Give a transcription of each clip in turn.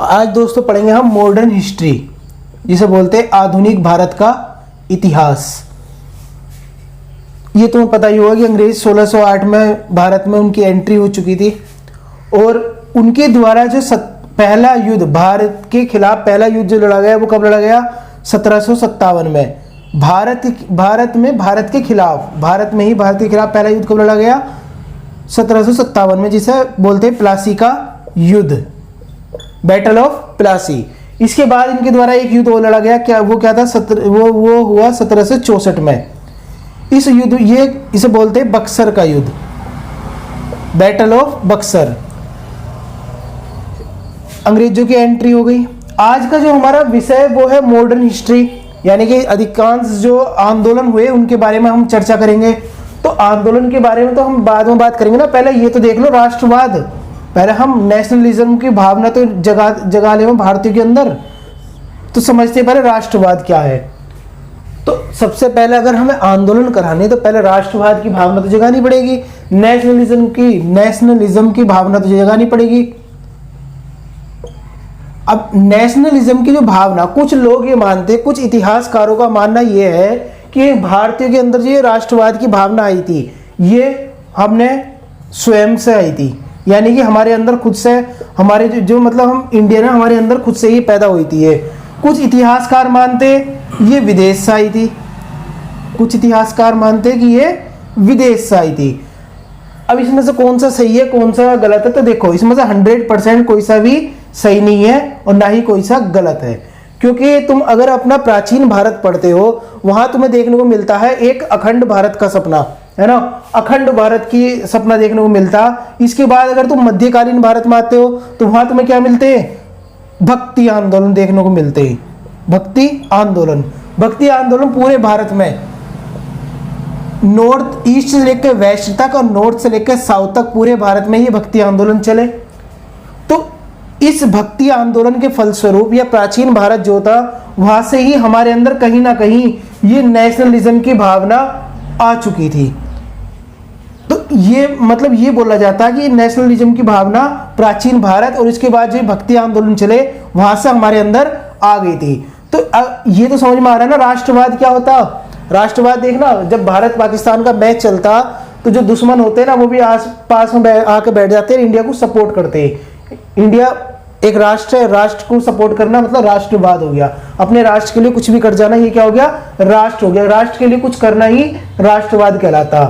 आज दोस्तों पढ़ेंगे हम मॉडर्न हिस्ट्री, जिसे बोलते हैं आधुनिक भारत का इतिहास। ये तुम्हें पता ही होगा कि अंग्रेज 1608 में भारत में उनकी एंट्री हो चुकी थी और उनके द्वारा जो पहला युद्ध भारत के खिलाफ पहला युद्ध जो लड़ा गया वो कब लड़ा गया? 1757 में। भारत के खिलाफ पहला युद्ध कब लड़ा गया? 1757 में, जिसे बोलते हैं प्लासी का युद्ध, बैटल ऑफ प्लासी। इसके बाद इनके द्वारा एक युद्ध और लड़ा गया, क्या था? वो हुआ 1764 में। इस युद्ध इसे बोलते हैं बक्सर का युद्ध, बैटल ऑफ बक्सर। अंग्रेजों की एंट्री हो गई। आज का जो हमारा विषय वो है मॉडर्न हिस्ट्री, यानी कि अधिकांश जो आंदोलन हुए उनके बारे में हम चर्चा करेंगे। तो आंदोलन के बारे में तो हम बाद में बात करेंगे ना, पहले ये तो देख लो राष्ट्रवाद। पहले हम नेशनलिज्म की भावना तो जगा ले भारतीयों के अंदर, तो समझते पहले राष्ट्रवाद क्या है। तो सबसे पहले अगर हमें आंदोलन कराने तो पहले राष्ट्रवाद की भावना तो जगानी पड़ेगी, नेशनलिज्म की भावना तो जगानी पड़ेगी। अब नेशनलिज्म की जो भावना, कुछ लोग ये मानते, कुछ इतिहासकारों का मानना ये है कि भारतीयों के अंदर जो राष्ट्रवाद की भावना आई थी ये हमने स्वयं से आई थी, यानी कि हमारे अंदर खुद से, हमारे जो मतलब हम इंडियन है, हमारे अंदर खुद से ही पैदा हुई थी ये। कुछ इतिहासकार मानते ये विदेश से आई थी, कुछ इतिहासकार मानते कि ये विदेश से आई थी। अब इसमें से कौन सा सही है कौन सा गलत है? तो देखो इसमें से 100% कोई सा भी सही नहीं है और ना ही कोई सा गलत है, क्योंकि तुम अगर अपना प्राचीन भारत पढ़ते हो वहां तुम्हें देखने को मिलता है एक अखंड भारत का सपना, है ना, अखंड भारत की सपना देखने को मिलता। इसके बाद अगर तुम मध्यकालीन भारत में आते हो तो वहां तुम्हें क्या मिलते हैं? भक्ति आंदोलन देखने को मिलते हैं। भक्ति आंदोलन पूरे भारत में, नॉर्थ ईस्ट से लेकर वेस्ट तक और नॉर्थ से लेकर साउथ तक पूरे भारत में ये भक्ति आंदोलन चले। तो इस भक्ति आंदोलन के फलस्वरूप या प्राचीन भारत जो था वहां से ही हमारे अंदर कहीं ना कहीं ये नेशनलिज्म की भावना आ चुकी थी। तो ये मतलब ये बोला जाता है कि नेशनलिज्म की भावना प्राचीन भारत और इसके बाद जो भक्ति आंदोलन चले वहां से हमारे अंदर आ गई थी। तो ये तो समझ में आ रहा है ना राष्ट्रवाद क्या होता। राष्ट्रवाद देखना, जब भारत पाकिस्तान का मैच चलता तो जो दुश्मन होते हैं ना वो भी आस पास में आके बैठ जाते हैं, इंडिया को सपोर्ट करते हैं। इंडिया एक राष्ट्र है, राष्ट्र को सपोर्ट करना मतलब राष्ट्रवाद हो गया। अपने राष्ट्र के लिए कुछ भी कर जाना, ये क्या हो गया? राष्ट्र हो गया। राष्ट्र के लिए कुछ करना ही राष्ट्रवाद कहलाता।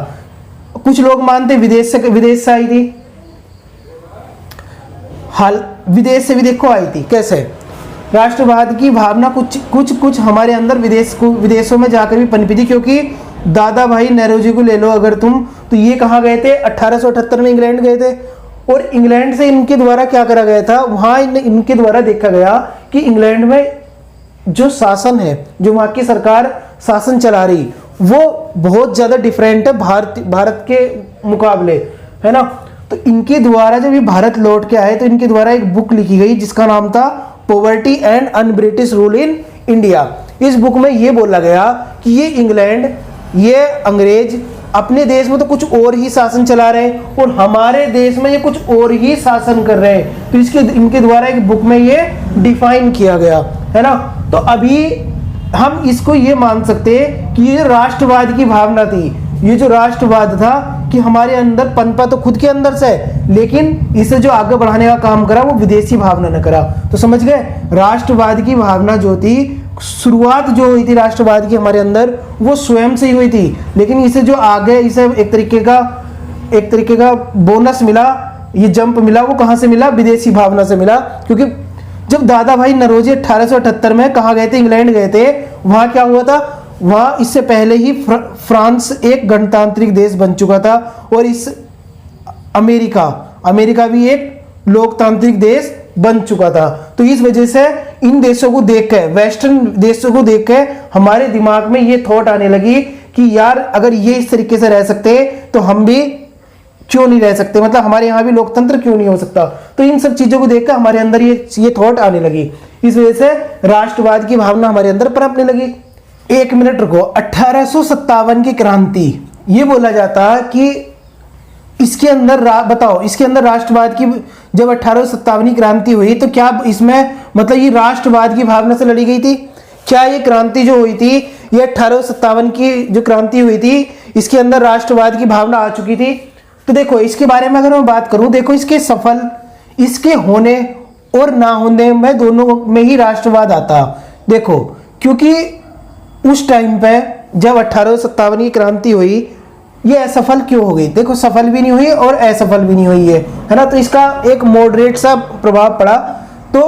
कुछ लोग मानते विदेश से आई थी। हाल विदेश से भी देखो आई थी कैसे। राष्ट्रवाद की भावना कुछ हमारे अंदर विदेशों में जाकर भी पनपी थी, क्योंकि दादा भाई नेहरू को ले लो अगर तुम, तो ये कहाँ गए थे? 1878 में इंग्लैंड गए थे और इंग्लैंड से इनके द्वारा क्या करा गया था? वहां इनके द्वारा देखा गया कि इंग्लैंड में जो शासन है, जो वहां की सरकार शासन चला रही, वो बहुत ज्यादा डिफरेंट है भारत के मुकाबले, है ना। तो इनके द्वारा जब ये भारत लौट के आए तो इनके द्वारा एक बुक लिखी गई जिसका नाम था poverty and un British rule in India. इस बुक में ये बोला गया कि ये इंग्लैंड, ये अंग्रेज अपने देश में तो कुछ और ही शासन चला रहे हैं और हमारे देश में ये कुछ और ही शासन कर रहे हैं। तो इनके द्वारा एक बुक में ये डिफाइन किया गया, है ना। तो अभी हम इसको ये मान सकते हैं कि ये राष्ट्रवाद की भावना थी। ये जो राष्ट्रवाद था कि हमारे अंदर पनपा तो खुद के अंदर से, लेकिन इसे जो आगे बढ़ाने का काम करा वो विदेशी भावना ने करा। तो समझ गए, राष्ट्रवाद की भावना जो थी, शुरुआत जो हुई थी राष्ट्रवाद की हमारे अंदर वो स्वयं से ही हुई थी, लेकिन इसे जो आगे इसे एक तरीके का बोनस मिला, ये जंप मिला, वो कहां से मिला? विदेशी भावना से मिला। क्योंकि जब दादा भाई नौरोजी 1878 में कहाँ गए थे? इंग्लैंड गए थे। वहां क्या हुआ था? वहां इससे पहले ही फ्रांस एक गणतांत्रिक देश बन चुका था और इस अमेरिका भी एक लोकतांत्रिक देश बन चुका था। तो इस वजह से इन देशों को देख के, वेस्टर्न देशों को देख के हमारे दिमाग में ये थॉट आने लगी कि यार अगर ये इस तरीके से रह सकते तो हम भी क्यों नहीं रह सकते, मतलब हमारे यहाँ भी लोकतंत्र क्यों नहीं हो सकता। तो इन सब चीजों को देखकर हमारे अंदर ये थॉट आने लगी। इस वजह से राष्ट्रवाद की भावना हमारे अंदर पनपने लगी। एक मिनट रुको। 1857 की क्रांति, ये बोला जाता कि इसके अंदर बताओ, इसके अंदर राष्ट्रवाद की जब 1857 की क्रांति हुई तो क्या इसमें मतलब ये राष्ट्रवाद की भावना से लड़ी गई थी? क्या ये क्रांति जो हुई थी, ये 1857 की जो क्रांति हुई थी, इसके अंदर राष्ट्रवाद की भावना आ चुकी थी? तो देखो इसके बारे में अगर मैं बात करूं, देखो इसके होने और ना होने में दोनों में ही राष्ट्रवाद आता। देखो क्योंकि उस टाइम पे जब 1857 की क्रांति हुई, ये असफल क्यों हो गई? देखो सफल भी नहीं हुई और असफल भी नहीं हुई है ना, तो इसका एक मॉडरेट सा प्रभाव पड़ा। तो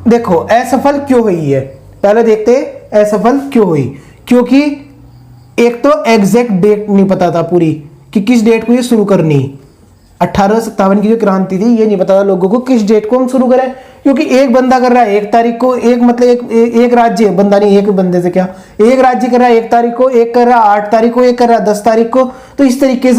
देखो असफल क्यों हुई है, पहले देखते हैं असफल क्यों हुई। क्योंकि एक तो एग्जैक्ट डेट नहीं पता था पूरी कि किस डेट को ये शुरू करनी। 1857 की जो क्रांति थी, ये नहीं पता था लोगों को किस डेट को हम शुरू करें, क्योंकि एक बंदा कर रहा है 1 तारीख को, एक मतलब एक राज्य, बंदा नहीं, एक बंदे से क्या, एक राज्य कर रहा है 1 तारीख को, एक कर रहा 8 तारीख को, एक कर रहा 10 तारीख को। तो इस तरीके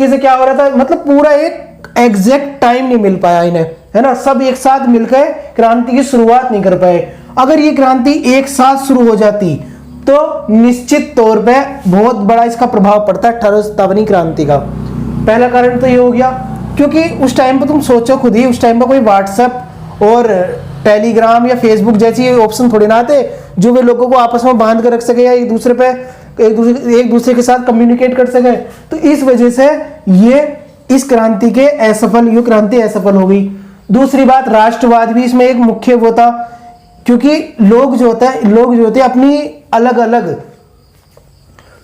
से क्या हो रहा था, मतलब पूरा एक एग्जैक्ट टाइम नहीं मिल पाया इन्हें, है ना। सब एक साथ मिलकर क्रांति की शुरुआत नहीं कर पाए। अगर ये क्रांति एक साथ शुरू हो जाती तो निश्चित तौर पे बहुत बड़ा इसका प्रभाव पड़ता है 1857 क्रांति का। पहला कारण तो ये हो गया क्योंकि उस टाइम पे तुम सोचो खुद ही, उस टाइम पे कोई व्हाट्सएप और टेलीग्राम या फेसबुक जैसी ऑप्शन थोड़े ना आते जो वे लोगों को आपस में बांध कर रख सके या एक दूसरे के साथ कम्युनिकेट कर सके। तो इस वजह से ये इस क्रांति के ये क्रांति असफल हो गई। दूसरी बात, राष्ट्रवाद भी इसमें एक मुख्य वो था, क्योंकि लोग जो होते अपनी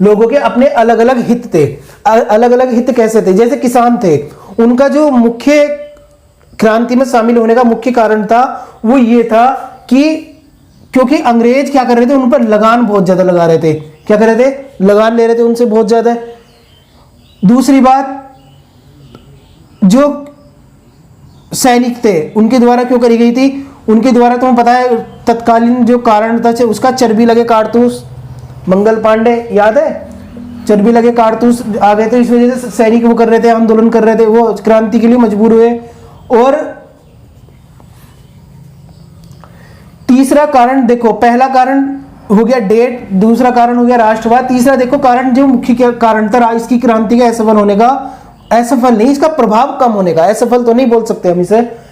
लोगों के अपने अलग अलग हित थे। अलग अलग हित कैसे थे? जैसे किसान थे, उनका जो मुख्य क्रांति में शामिल होने का मुख्य कारण था वो ये था कि क्योंकि अंग्रेज क्या कर रहे थे, उन पर लगान बहुत ज्यादा लगा रहे थे। क्या कर रहे थे? लगान ले रहे थे उनसे बहुत ज्यादा। दूसरी बात, जो सैनिक थे उनके द्वारा क्यों करी गई थी? उनके द्वारा तुम्हें पता है तत्कालीन जो कारण था उसका चर्बी लगे कारतूस, मंगल पांडे याद है, चर्बी लगे कारतूस आ गए थे, इस वजह से सैनिक वो कर रहे थे, आंदोलन कर रहे थे, वो क्रांति के लिए मजबूर हुए। और तीसरा कारण देखो, पहला कारण हो गया डेट, दूसरा कारण हो गया राष्ट्रवाद, तीसरा देखो कारण जो मुख्य कारण था इसकी क्रांति का असफल होने का, असफल नहीं इसका प्रभाव कम होने का, असफल तो नहीं बोल सकते हम इसे,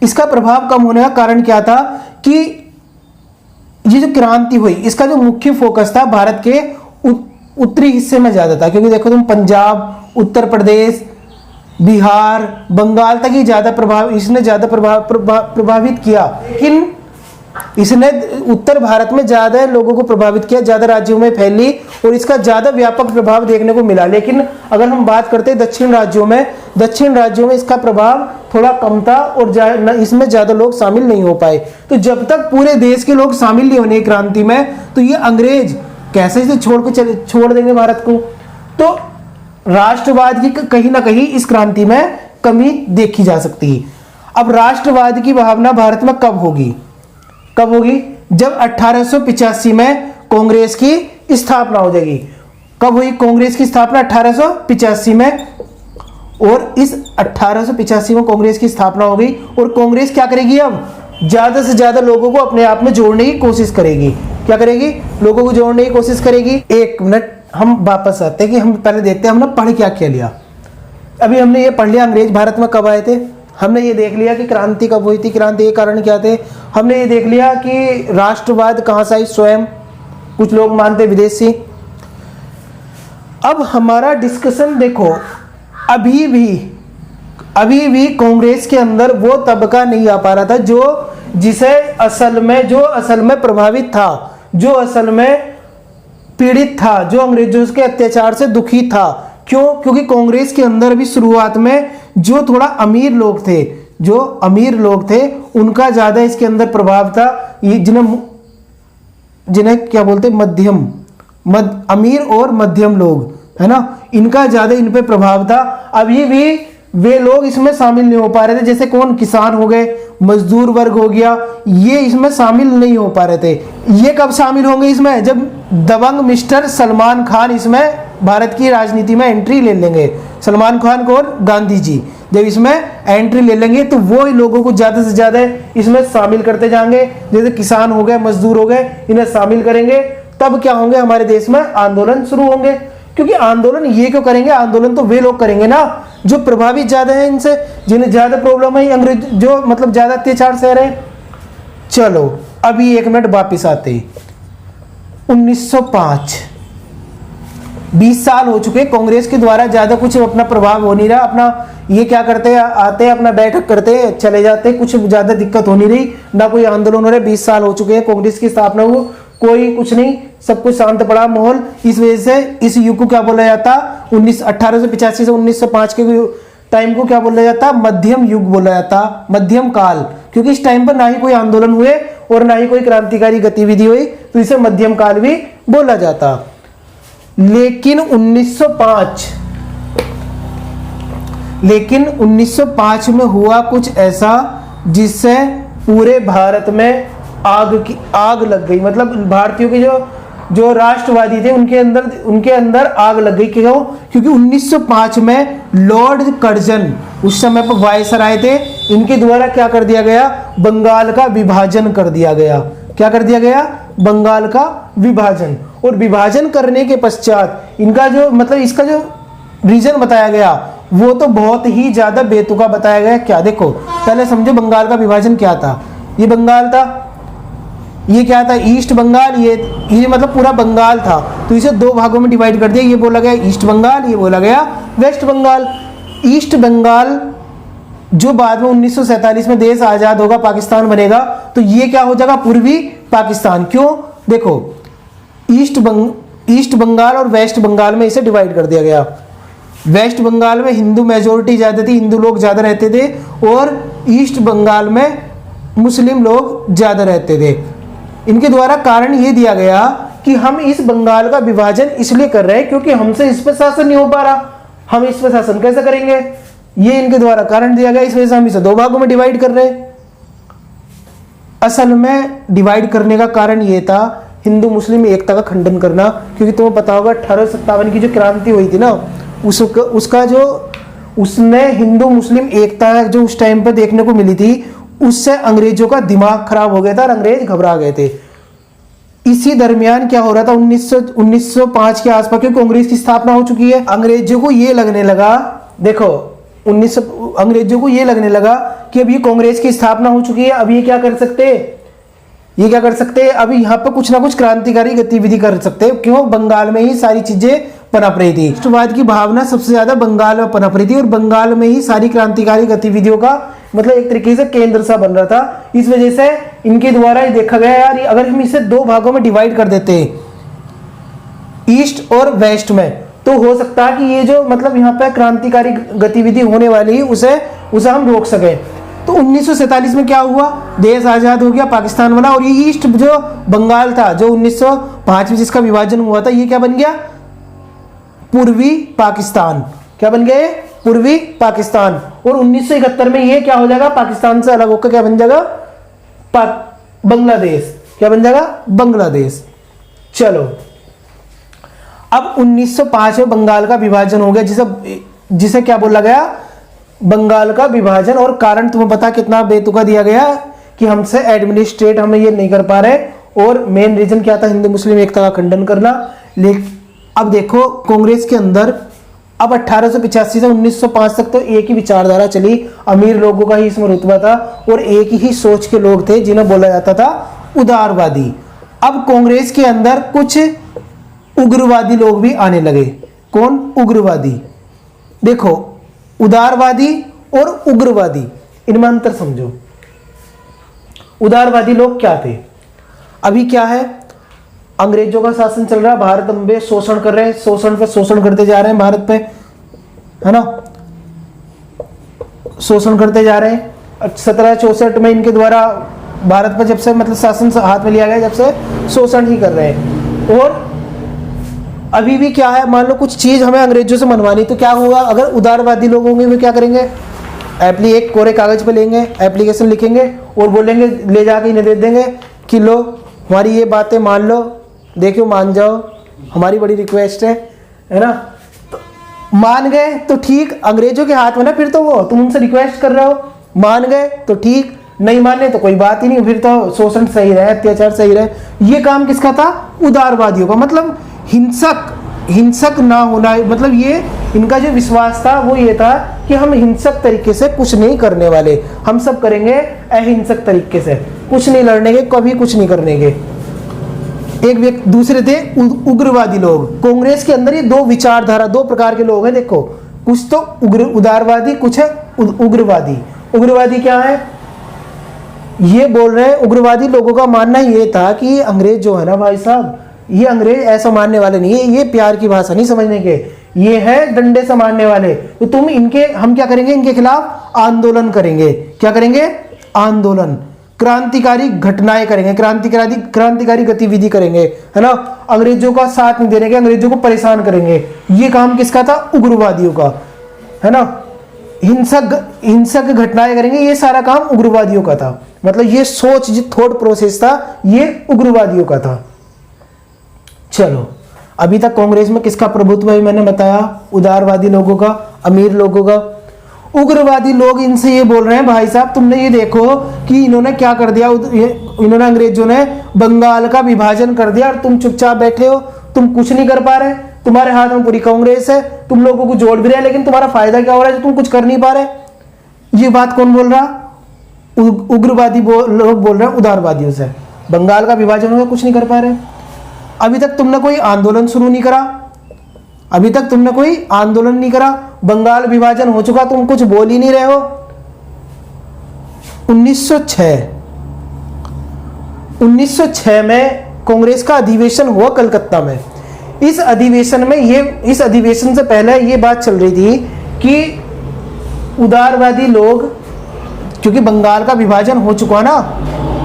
इसका प्रभाव कम होने का कारण क्या था कि ये जो क्रांति हुई इसका जो मुख्य फोकस था भारत के उत्तरी हिस्से में ज्यादा था। क्योंकि देखो तुम पंजाब, उत्तर प्रदेश, बिहार, बंगाल तक ही इसने ज्यादा प्रभावित किया, लेकिन इसने उत्तर भारत में ज्यादा लोगों को प्रभावित किया, ज्यादा राज्यों में फैली और इसका ज्यादा व्यापक प्रभाव देखने को मिला। लेकिन अगर हम बात करते हैं दक्षिण राज्यों में इसका प्रभाव थोड़ा कम था और इसमें ज्यादा लोग शामिल नहीं हो पाए। तो जब तक पूरे देश के लोग शामिल नहीं होने क्रांति में, तो ये अंग्रेज कैसे इसे छोड़ देंगे भारत को। तो राष्ट्रवाद की कहीं ना कहीं इस क्रांति में कमी देखी जा सकती है। अब राष्ट्रवाद की भावना भारत में कब होगी? जब 1885 में कांग्रेस की स्थापना हो जाएगी। कब हुई कांग्रेस की स्थापना? 1885 में। और इस 1885 में कांग्रेस की स्थापना हो गई और कांग्रेस क्या करेगी? अब ज्यादा से ज्यादा लोगों को अपने आप में जोड़ने की कोशिश करेगी। क्या करेगी? लोगों को जोड़ने की कोशिश करेगी। एक मिनट हम वापस आते हैं कि हम पहले देखते हैं हमने पढ़ क्या लिया। अभी हमने ये पढ़ लिया अंग्रेज भारत में कब आए थे, हमने ये देख लिया कि क्रांति कब हुई थी, क्रांति के कारण क्या थे, हमने ये देख लिया कि राष्ट्रवाद कहां से आई, स्वयं कुछ लोग मानते विदेशी। अब हमारा डिस्कशन देखो, अभी भी कांग्रेस के अंदर वो तबका नहीं आ पा रहा था जो असल में प्रभावित था, जो असल में पीड़ित था, जो अंग्रेजों के अत्याचार से दुखी था। क्यों? क्योंकि कांग्रेस के अंदर भी शुरुआत में जो थोड़ा अमीर लोग थे उनका ज्यादा इसके अंदर प्रभाव था। ये जिन्हें क्या बोलते, अमीर और मध्यम लोग, है ना, इनका ज्यादा इन पे प्रभाव था। अभी भी वे लोग इसमें शामिल नहीं हो पा रहे थे। जैसे कौन? किसान हो गए, मजदूर वर्ग हो गया, ये इसमें शामिल नहीं हो पा रहे थे। ये कब शामिल होंगे इसमें? जब दबंग मिस्टर सलमान खान इसमें भारत की राजनीति में एंट्री ले लेंगे। सलमान खान को और गांधी जी जब इसमें एंट्री ले लेंगे तो वो ही लोगों को ज्यादा से ज्यादा इसमें शामिल करते जाएंगे। जैसे किसान हो गए, मजदूर हो गए, इन्हें शामिल करेंगे, तब क्या होंगे? हमारे देश में आंदोलन शुरू होंगे। क्योंकि आंदोलन ये क्यों करेंगे, आंदोलन तो वे लोग करेंगे ना जो प्रभावित ज्यादा है इनसे, जिन्हें ज्यादा प्रॉब्लम है, अंग्रेज जो मतलब ज्यादा अत्याचार सह रहे हैं। चलो अभी 1 मिनट वापिस आते। 1905, 20 साल हो चुके, कांग्रेस के द्वारा ज्यादा कुछ अपना प्रभाव हो नहीं रहा, अपना ये क्या करते आते अपना बैठक करते चले जाते, कुछ ज्यादा दिक्कत हो नहीं रही, ना कोई आंदोलन हो रहा है। 20 साल हो चुके हैं कांग्रेस की स्थापना को, कोई कुछ नहीं, सब कुछ शांत पड़ा माहौल। इस वजह से इस युग को क्या बोला जाता, 1885 से 1905 के टाइम को क्या बोला जाता, मध्यम युग बोला जाता, मध्यम काल, क्योंकि इस टाइम पर ना ही कोई आंदोलन हुए और ना ही कोई क्रांतिकारी गतिविधि हुई, तो इसे मध्यम काल भी बोला जाता। लेकिन 1905 में हुआ कुछ ऐसा जिससे पूरे भारत में आग लग गई, मतलब भारतीयों के जो राष्ट्रवादी थे उनके अंदर आग लग गई। क्यों? क्योंकि 1905 में लॉर्ड कर्जन उस समय पर वायसराय थे, इनके द्वारा क्या कर दिया गया, बंगाल का विभाजन कर दिया गया। क्या कर दिया गया, बंगाल का विभाजन। और विभाजन करने के पश्चात इनका जो मतलब इसका जो रीजन बताया गया वो तो बहुत ही ज्यादा बेतुका बताया गया। क्या, देखो पहले समझो बंगाल का विभाजन क्या था। ये बंगाल था, ये क्या था, ईस्ट बंगाल, ये मतलब पूरा बंगाल था, तो इसे 2 भागों में डिवाइड कर दिया। ये बोला गया ईस्ट बंगाल, ये बोला गया वेस्ट बंगाल। ईस्ट बंगाल जो बाद में 1947 में देश आजाद होगा, पाकिस्तान बनेगा, तो ये क्या हो जाएगा, पूर्वी पाकिस्तान। क्यों, देखो ईस्ट बंगाल और वेस्ट बंगाल में इसे डिवाइड कर दिया गया। वेस्ट बंगाल में हिंदू मेजोरिटी ज्यादा थी, हिंदू लोग ज्यादा रहते थे, और ईस्ट बंगाल में मुस्लिम लोग ज्यादा रहते थे। इनके द्वारा कारण ये दिया गया कि हम इस बंगाल का विभाजन इसलिए कर रहे हैं क्योंकि हमसे इस पर शासन नहीं हो पा रहा, हम इस पर शासन कैसे करेंगे, ये इनके द्वारा कारण दिया गया। इस वजह से हम इसे 2 भागों में डिवाइड कर रहे हैं। असल में डिवाइड करने का कारण ये था हिंदू मुस्लिम एकता का खंडन करना, क्योंकि तुम्हें पता होगा 1857 की जो क्रांति हुई थी ना, उसका जो उसमें हिंदू मुस्लिम एकता जो उस टाइम पर देखने को मिली थी, उससे अंग्रेजों का दिमाग खराब हो गया था और अंग्रेज घबरा गए थे। इसी दरमियान क्या हो रहा था, 1905 के आसपास, क्योंकि कांग्रेस की स्थापना हो चुकी है, अंग्रेजों को ये लगने लगा, देखो अंग्रेजों को ये लगने लगा कि अब ये कांग्रेस की स्थापना हो चुकी है, अब ये क्या कर सकते हैं, अभी यहाँ पर कुछ ना कुछ क्रांतिकारी गतिविधि कर सकते हैं। क्यों, बंगाल में ही सारी चीजें पनप रही थी, राष्ट्रवाद की भावना सबसे ज्यादा बंगाल में पनप रही थी, और बंगाल में ही सारी क्रांतिकारी गतिविधियों का मतलब एक तरीके से केंद्र सा बन रहा था। इस वजह से इनके द्वारा ये देखा गया यार, अगर हम इसे 2 भागों में डिवाइड कर देते हैं, ईस्ट और वेस्ट में, तो हो सकता है कि ये जो मतलब यहाँ पे क्रांतिकारी गतिविधि होने वाली है उसे हम रोक सके। तो 1947 में क्या हुआ, देश आजाद हो गया, पाकिस्तान बना, और ये ईस्ट जो बंगाल था, जो 1905 में जिसका विभाजन हुआ था, ये क्या बन गया, पूर्वी पाकिस्तान। क्या बन गए, पूर्वी पाकिस्तान। और 1971 में ये क्या हो जाएगा, पाकिस्तान से अलग होकर क्या बन जाएगा, बांग्लादेश। क्या बन जाएगा, बांग्लादेश। चलो अब 1905 में बंगाल का विभाजन हो गया, जिसे क्या बोला गया, बंगाल का विभाजन। और कारण तुम्हें पता कितना बेतुका दिया गया कि हमसे एडमिनिस्ट्रेट हम ये नहीं कर पा रहे, और मेन रीजन क्या था, हिंदू मुस्लिम एकता का खंडन करना। लेकिन अब देखो कांग्रेस के अंदर अब 1885 से 1905 तक तो एक ही विचारधारा चली, अमीर लोगों का ही इसमें रुतबा था, और एक ही सोच के लोग थे जिन्हें बोला जाता था उदारवादी। अब कांग्रेस के अंदर कुछ उग्रवादी लोग भी आने लगे। कौन, उग्रवादी। देखो उदारवादी और उग्रवादी, इनमें अंतर समझो। उदारवादी लोग क्या थे, अभी क्या है, अंग्रेजों का शासन चल रहा है, भारत में शोषण कर रहे हैं, शोषण पे शोषण करते जा रहे हैं, भारत पे, है ना, शोषण करते जा रहे हैं। 1764 में इनके द्वारा भारत पर जब से मतलब शासन हाथ में लिया गया, जब से शोषण ही कर रहे हैं। और अभी भी क्या है, मान लो कुछ चीज हमें अंग्रेजों से मनवानी, तो क्या होगा, अगर उदारवादी लोग होंगे वे क्या करेंगे, एक कोरे कागज पे लेंगे, एप्लीकेशन लिखेंगे और बोलेंगे, ले जाके इन्हें दे देंगे कि लो हमारी ये बातें मान लो, देखो मान जाओ, हमारी बड़ी रिक्वेस्ट है ना। तो मान गए तो ठीक, अंग्रेजों के हाथ में ना, फिर तो वो तुम उनसे रिक्वेस्ट कर रहे हो, मान गए तो ठीक, नहीं माने तो कोई बात ही नहीं, फिर तो शोषण सही रहे, अत्याचार सही रहे। ये काम किसका था, उदारवादियों का। मतलब हिंसक हिंसक ना होना, मतलब ये इनका जो विश्वास था वो ये था कि हम हिंसक तरीके से कुछ नहीं करने वाले, हम सब करेंगे अहिंसक तरीके से, कुछ नहीं लड़ने के, कभी कुछ नहीं करने के। एक व्यक्ति दूसरे थे उग्रवादी लोग। कांग्रेस के अंदर ये दो विचारधारा, दो प्रकार के लोग हैं। देखो, कुछ तो उदारवादी, कुछ है उग्रवादी। उग्रवादी क्या है? ये बोल रहे हैं, उग्रवादी लोगों का मानना ये था कि अंग्रेज जो है ना भाई साहब, ये अंग्रेज ऐसा मानने वाले नहीं है, ये प्यार की भाषा नहीं समझने के, ये है डंडे से मारने वाले। तो तुम इनके, हम क्या करेंगे, इनके खिलाफ आंदोलन करेंगे। क्या करेंगे? आंदोलन, क्रांतिकारी घटनाएं करेंगे, क्रांतिकारी गतिविधि करेंगे, है ना। अंग्रेजों का साथ नहीं देने के, अंग्रेजों को परेशान करेंगे। ये काम किसका था? उग्रवादियों का, है ना। हिंसक घटनाएं करेंगे, ये सारा काम उग्रवादियों का था। मतलब ये सोच, जो थॉट प्रोसेस था, ये उग्रवादियों का था। चलो, अभी तक कांग्रेस में किसका प्रभुत्व है मैंने बताया? उदारवादी लोगों का, अमीर लोगों का। उग्रवादी लोग इनसे ये बोल रहे हैं, भाई साहब तुमने ये देखो कि इन्होंने क्या कर दिया, इन्होंने, अंग्रेजों ने बंगाल का विभाजन कर दिया और तुम चुपचाप बैठे हो, तुम कुछ नहीं कर पा रहे, तुम्हारे हाथ में पूरी कांग्रेस है, तुम लोगों को जोड़ भी रहे, लेकिन तुम्हारा फायदा क्या हो रहा है, तुम कुछ कर नहीं पा रहे। ये बात कौन बोल रहा? उग्रवादी लोग बोल रहे हैं उदारवादियों से। बंगाल का विभाजन हो, कुछ नहीं कर पा रहे। अभी तक तुमने कोई आंदोलन शुरू नहीं करा, अभी तक तुमने कोई आंदोलन नहीं करा, बंगाल विभाजन हो चुका, तुम कुछ बोल ही नहीं रहे हो। 1906 में कांग्रेस का अधिवेशन हुआ कलकत्ता में। इस अधिवेशन में इस अधिवेशन से पहले ये बात चल रही थी कि उदारवादी लोग, क्योंकि बंगाल का विभाजन हो चुका ना,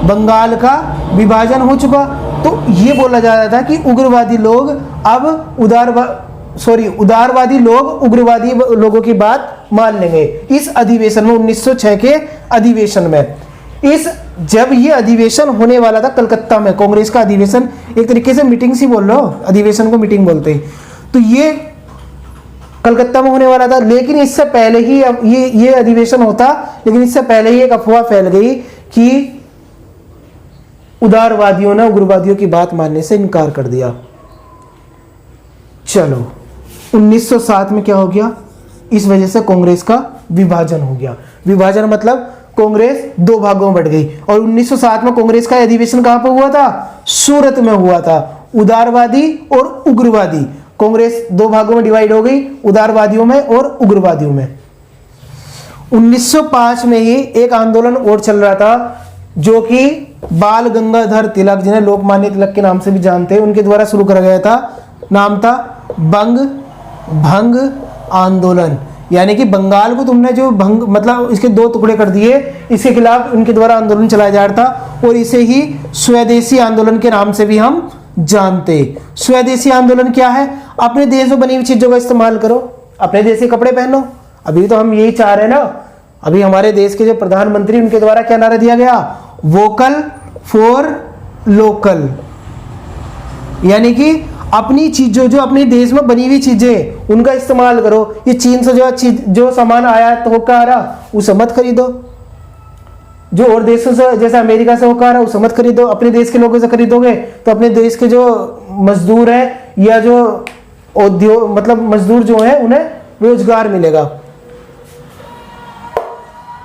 बंगाल का विभाजन हो चुका, तो ये बोला जा रहा था कि उग्रवादी लोग अब उदारवादी लोग उग्रवादी लोगों की बात मान लेंगे। इस अधिवेशन में, 1906 के अधिवेशन में, जब ये अधिवेशन होने वाला था कलकत्ता में, कांग्रेस का अधिवेशन, एक तरीके से मीटिंग सी बोल लो, अधिवेशन को मीटिंग बोलते हैं, तो ये कलकत्ता में होने वाला था। लेकिन इससे पहले ही ये अधिवेशन होता, लेकिन इससे पहले ही एक अफवाह फैल गई कि उदारवादियों ने उग्रवादियों की बात मानने से इनकार कर दिया। चलो, 1907 में क्या हो गया? इस वजह से कांग्रेस का विभाजन हो गया। विभाजन मतलब कांग्रेस दो भागों में बढ़ गई। और 1907 में कांग्रेस का अधिवेशन कहां पर हुआ था? सूरत में हुआ था। उदारवादी और उग्रवादी, कांग्रेस दो भागों में डिवाइड हो गई, उदारवादियों में और उग्रवादियों में। 1905 में ही एक आंदोलन और चल रहा था, जो कि बाल गंगाधर तिलक, जिन्हें लोकमान्य तिलक के नाम से भी जानते हैं, उनके द्वारा शुरू करा गया था। नाम था भंग आंदोलन। यानी कि बंगाल को तुमने जो भंग, मतलब इसके दो टुकड़े कर दिए, इसके खिलाफ उनके द्वारा आंदोलन चलाया जा रहा था। और इसे ही स्वदेशी आंदोलन के नाम से भी हम जानते। स्वदेशी आंदोलन क्या है? अपने देश में बनी हुई चीजों का इस्तेमाल करो, अपने देश के कपड़े पहनो। अभी तो हम यही चाह रहे हैं ना। अभी हमारे देश के जो प्रधानमंत्री, उनके द्वारा क्या नारा दिया गया? Vocal for local. यानी कि अपनी चीजों, जो अपने देश में बनी हुई चीजें, उनका इस्तेमाल करो। ये चीन से जो सामान आयात होकर आ रहा, उसे मत खरीदो। जो और देशों से, जैसे अमेरिका से होकर आ रहा, उसे मत खरीदो। अपने देश के लोगों से खरीदोगे तो अपने देश के जो मजदूर है, या जो उद्योग, मतलब मजदूर जो है, उन्हें रोजगार मिलेगा।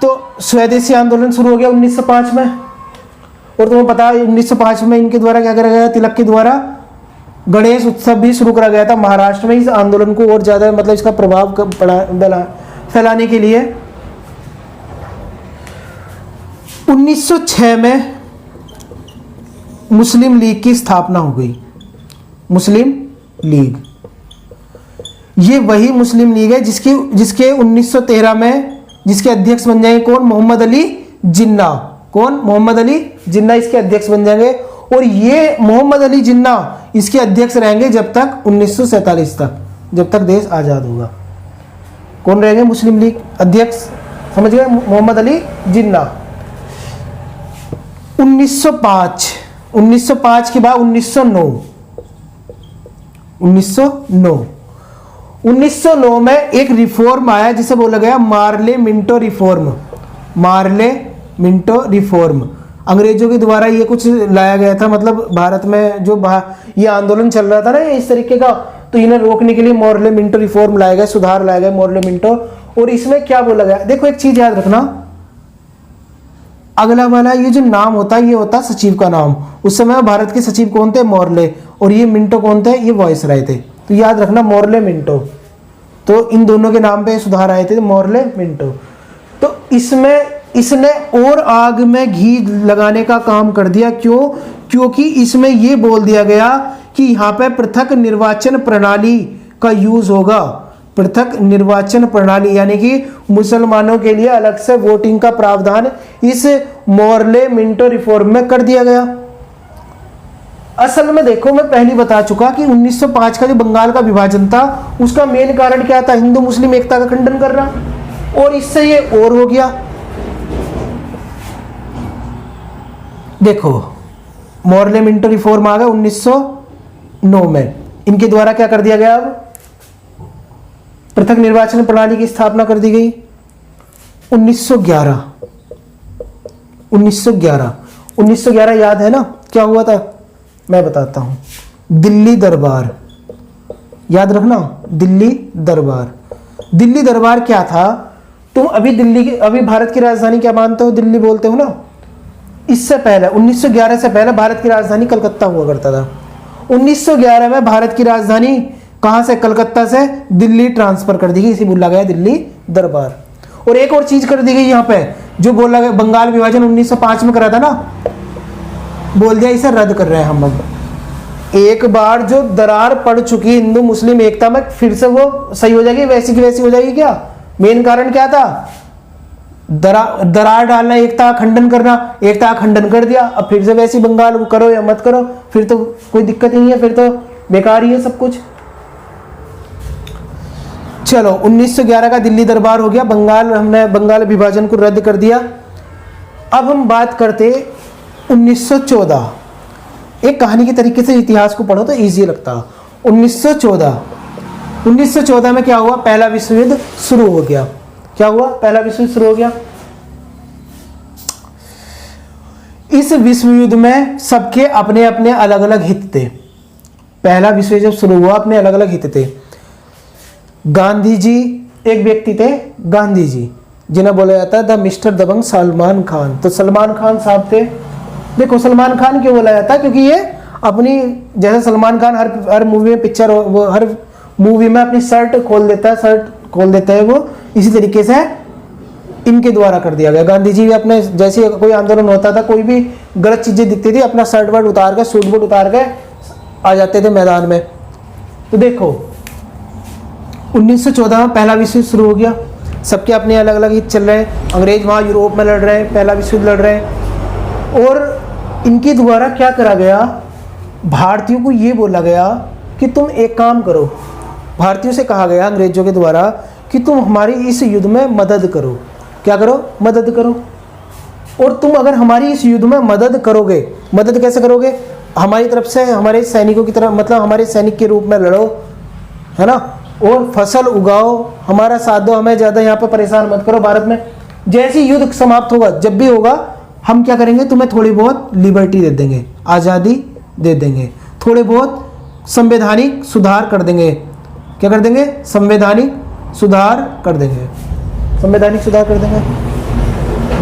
तो स्वदेशी आंदोलन शुरू हो गया 1905 में। और तुम्हें पता है 1905 में इनके द्वारा क्या करा गया? तिलक के द्वारा गणेश उत्सव भी शुरू करा गया था महाराष्ट्र में, इस आंदोलन को और ज्यादा, मतलब इसका प्रभाव फैलाने के लिए। 1906 में मुस्लिम लीग की स्थापना हो गई। मुस्लिम लीग, ये वही मुस्लिम लीग है जिसके 1913 में जिसके अध्यक्ष बन जाएंगे कौन? मोहम्मद अली जिन्ना। कौन? मोहम्मद अली जिन्ना इसके अध्यक्ष बन जाएंगे। और ये मोहम्मद अली जिन्ना इसके अध्यक्ष रहेंगे जब तक 1947 तक, जब तक देश आजाद होगा। कौन रहेंगे मुस्लिम लीग अध्यक्ष? समझ गए? मोहम्मद अली जिन्ना। 1905 के बाद 1909 में एक रिफॉर्म आया जिसे बोला गया Morley Minto reform. Morley Minto reform अंग्रेजों के द्वारा ये कुछ लाया गया था। मतलब भारत में जो ये आंदोलन चल रहा था ना, इस तरीके का, तो इन्हें रोकने के लिए मोर्ले मिंटो रिफॉर्म लाए गए, सुधार लाए गए मोर्ले मिंटो। और इसमें क्या बोला गया, देखो एक चीज याद रखना, अगला वाला ये जो नाम होता है ये होता है सचिव का नाम। उस समय भारत के सचिव कौन थे, मोर्ले, और ये मिंटो कौन थे, ये वायसराय थे। तो याद रखना मोर्ले मिंटो, तो इन दोनों के नाम पे सुधार आए थे, मोर्ले मिंटो। तो इसमें इसने और आग में घी लगाने का काम कर दिया। क्यों? क्योंकि इसमें ये बोल दिया गया कि यहाँ पे पृथक निर्वाचन प्रणाली का यूज होगा। पृथक निर्वाचन प्रणाली यानी कि मुसलमानों के लिए अलग से वोटिंग का प्रावधान इस मोर्ले मिंटो रिफॉर्म में कर दिया गया। असल में देखो, मैं पहले बता चुका कि 1905 का जो बंगाल का विभाजन था उसका मेन कारण क्या था, हिंदू मुस्लिम एकता का खंडन करना, और इससे ये और हो गया। देखो मोर्ले मिंटो रिफॉर्म आ गया 1909 में, इनके द्वारा क्या कर दिया गया, अब पृथक निर्वाचन प्रणाली की स्थापना कर दी गई। 1911 याद है ना क्या हुआ था, मैं बताता हूं। दिल्ली दरबार याद रखना, दिल्ली दरबार क्या था, तुम अभी अभी भारत की राजधानी क्या मानते हो, दिल्ली बोलते हो ना। इससे पहले 1911 से पहले भारत की राजधानी कलकत्ता हुआ करता था। 1911 में भारत की राजधानी कहां से, कलकत्ता से दिल्ली ट्रांसफर कर दी गई, इसी बोला गया दिल्ली दरबार। और एक और चीज कर दी गई यहाँ पे, जो बोला गया बंगाल विभाजन 1905 में करा था ना, बोल दिया इसे रद्द कर रहे हैं हम। अब एक बार जो दरार पड़ चुकी हिंदू मुस्लिम एकता में, फिर से वो सही हो जाएगी, वैसी की वैसी हो जाएगी क्या। मेन कारण क्या था, दरार डालना, एकता खंडन करना, एकता खंडन कर दिया, अब फिर से वैसी बंगाल करो या मत करो, फिर तो कोई दिक्कत नहीं है, फिर तो बेकार ही है सब कुछ। चलो 1911 का दिल्ली दरबार हो गया, हमने बंगाल विभाजन को रद्द कर दिया। अब हम बात करते 1914। एक कहानी के तरीके से इतिहास को पढ़ो तो इजी लगता। 1914 में क्या हुआ, पहला विश्व युद्ध शुरू हो गया। क्या हुआ, पहला विश्व युद्ध शुरू हो गया। इस विश्व युद्ध में सबके अपने अपने अलग अलग हित थे। पहला विश्व युद्ध जब शुरू हुआ, अपने अलग अलग हित थे। गांधी जी एक व्यक्ति थे, गांधी जी जिन्हें बोला जाता है द मिस्टर दबंग सलमान खान। तो सलमान खान साहब थे। देखो सलमान खान क्यों बोला जाता है, क्योंकि ये अपनी, जैसे सलमान खान हर मूवी में हर मूवी में अपनी शर्ट खोल देता है वो, इसी तरीके से इनके द्वारा कर दिया गया। गांधी जी भी अपने, जैसे कोई आंदोलन होता था, कोई भी गलत चीजें दिखती थी, अपना शर्ट वर्ट उतार के, सूट बूट उतार के आ जाते थे मैदान में। तो देखो 1914 में पहला विश्व युद्ध शुरू हो गया, सबके अपने अलग अलग हित चल रहे हैं। अंग्रेज वहाँ यूरोप में लड़ रहे हैं, पहला विश्व युद्ध लड़ रहे हैं। और इनके द्वारा क्या करा गया, भारतीयों को ये बोला गया कि तुम एक काम करो। भारतीयों से कहा गया अंग्रेजों के द्वारा कि तुम हमारी इस युद्ध में मदद करो। क्या करो, मदद करो। और तुम अगर हमारी इस युद्ध में मदद करोगे, मदद कैसे करोगे, हमारी तरफ से हमारे सैनिकों की तरफ, मतलब हमारे सैनिक के रूप में लड़ो, है ना, और फसल उगाओ, हमारा साथ दो, हमें ज़्यादा यहाँ पर परेशान मत करो भारत में। जैसे ही युद्ध समाप्त होगा, जब भी होगा, हम क्या करेंगे, तुम्हें थोड़ी बहुत लिबर्टी दे देंगे, आज़ादी दे देंगे, थोड़े बहुत संवैधानिक सुधार कर देंगे। क्या कर देंगे, संवैधानिक सुधार कर देंगे, संवैधानिक सुधार कर देंगे।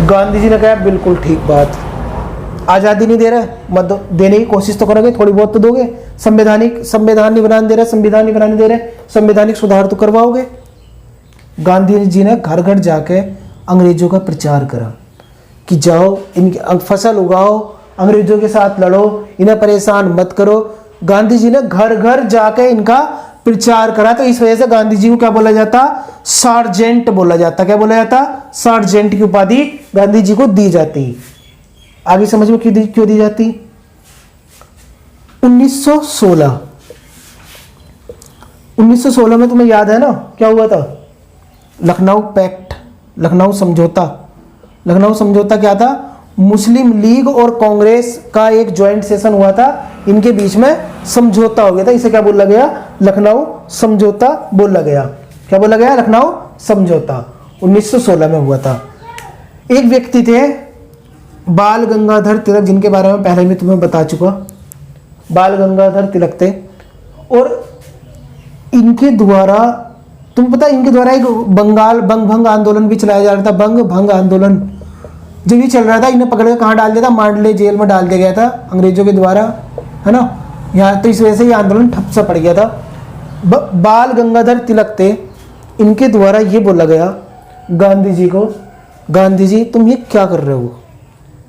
गांधी जी ने कहा बिल्कुल ठीक बात, आज़ादी नहीं दे रहे, मत दो, देने की कोशिश तो करोगे, थोड़ी बहुत तो दोगे। संवैधान नहीं बनाने दे रहे, संविधान नहीं बनाने दे रहे, संवैधानिक सुधार तो करवाओगे। गांधी जी ने घर घर जाके अंग्रेजों का प्रचार करा कि जाओ, इनकी फसल उगाओ, अंग्रेजों के साथ लड़ो, इन्हें परेशान मत करो। गांधी जी ने घर घर जाके इनका प्रचार करा। तो इस वजह से गांधी जी को क्या बोला जाता, सार्जेंट बोला जाता। क्या बोला जाता, सार्जेंट की उपाधि गांधी जी को दी जाती। आगे समझ में क्यों दी जाती। 1916 में तुम्हें याद है ना क्या हुआ था, लखनऊ पैक्ट, लखनऊ समझौता। लखनऊ समझौता क्या था, मुस्लिम लीग और कांग्रेस का एक ज्वाइंट सेशन हुआ था, इनके बीच में समझौता हो गया था। इसे क्या बोला गया, लखनऊ समझौता बोला गया। क्या बोला गया, लखनऊ समझौता 1916 में हुआ था। एक व्यक्ति थे बाल गंगाधर तिलक, जिनके बारे में पहले भी तुम्हें बता चुका। बाल गंगाधर तिलक थे, और इनके द्वारा, तुम पता है इनके द्वारा एक बंगाल बंग भंग आंदोलन भी चलाया जा रहा था। बंग भंग आंदोलन जब ये चल रहा था, इन्हें पकड़ के कहाँ डाल दिया था, मांडले जेल में डाल दिया गया था अंग्रेजों के द्वारा, है ना। यहाँ तो इस वजह से ये आंदोलन ठप सा पड़ गया था। बाल गंगाधर तिलक थे, इनके द्वारा ये बोला गया गांधी जी को, गांधी जी तुम ये क्या कर रहे हो,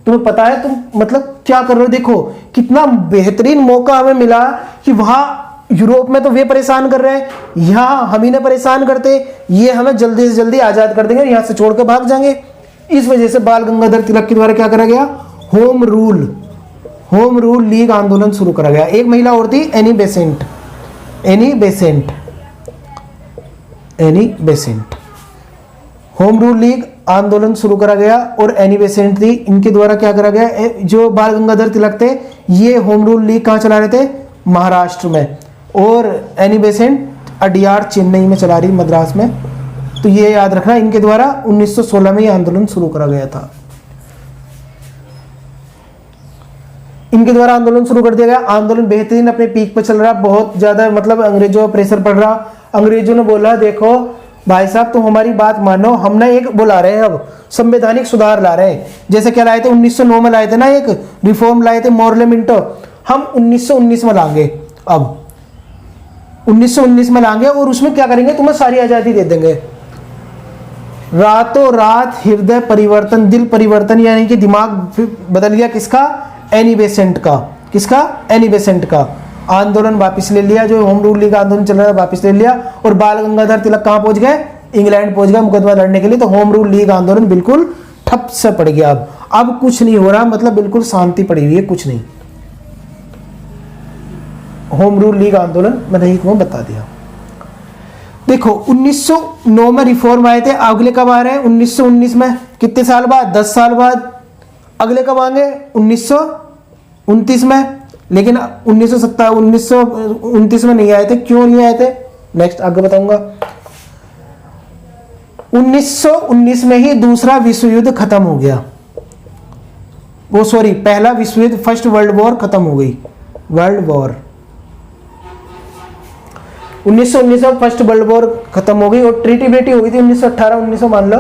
तुम्हें पता है तुम मतलब क्या कर रहे हो। देखो कितना बेहतरीन मौका हमें मिला कि वहां यूरोप में तो वे परेशान कर रहे हैं, यहाँ हम इन्हें परेशान करते, ये हमें जल्दी से जल्दी आजाद कर देंगे, यहाँ से छोड़ कर भाग जाएंगे। इस वजह से बाल गंगाधर तिलक के द्वारा क्या करा गया, होम रूल लीग आंदोलन शुरू करा गया। एक महिला और थी, Annie Besant. Home rule league आंदोलन शुरू करा गया और एनी बेसेंट थी, इनके द्वारा क्या करा गया, जो बाल गंगाधर तिलक थे ये होम रूल लीग कहाँ चला रहे थे, महाराष्ट्र में, और एनी बेसेंट अडियार चेन्नई में चला रही, मद्रास में। तो ये याद रखना, इनके द्वारा 1916 में ये आंदोलन शुरू करा गया था। इनके द्वारा आंदोलन शुरू कर दिया गया। आंदोलन बेहतरीन अपने पीक पर चल रहा, बहुत ज्यादा मतलब अंग्रेजों पर प्रेशर पड़ रहा। अंग्रेजों ने बोला देखो भाई साहब तुम हमारी बात मानो, हमने एक बुला रहे हैं, अब संवैधानिक सुधार ला रहे हैं। जैसे क्या लाए थे 1909 में लाए थे ना, एक रिफॉर्म लाए थे मोर्लेमेंटो, हम 1919 में लाएंगे, अब 1919 में लाएंगे और उसमें क्या करेंगे, तुम्हें सारी आजादी दे देंगे। रातों रात हृदय परिवर्तन, दिल परिवर्तन, यानी कि दिमाग बदल गया किसका, एनी बेसेंट का। किसका, एनी बेसेंट का। आंदोलन वापस ले लिया, जो होम रूल लीग आंदोलन चल रहा था वापस ले लिया, और बाल गंगाधर तिलक कहाँ पहुंच गए, इंग्लैंड पहुंच गए मुकदमा लड़ने के लिए। तो होम रूल लीग आंदोलन बिल्कुल ठप से पड़ गया। अब कुछ नहीं हो रहा, मतलब बिल्कुल शांति पड़ी हुई है, कुछ नहीं। होम रूल लीग आंदोलन मैंने तुम्हें बता दिया। देखो 1909 में रिफॉर्म आए थे, अगले कब आ रहे हैं 1919 में, कितने साल बाद, 10 साल बाद। अगले कब आएंगे 1929 में, लेकिन 1929 में नहीं आए थे। क्यों नहीं आए थे, नेक्स्ट आगे बताऊंगा। 1919 में ही दूसरा विश्व युद्ध खत्म हो गया, वो सॉरी पहला विश्व युद्ध, फर्स्ट वर्ल्ड वॉर खत्म हो गई, वर्ल्ड वॉर 1919 में फर्स्ट वर्ल्ड वॉर खत्म हो गई और ट्रीटी ब्रेटी हो गई थी 1918-1900 मान लो।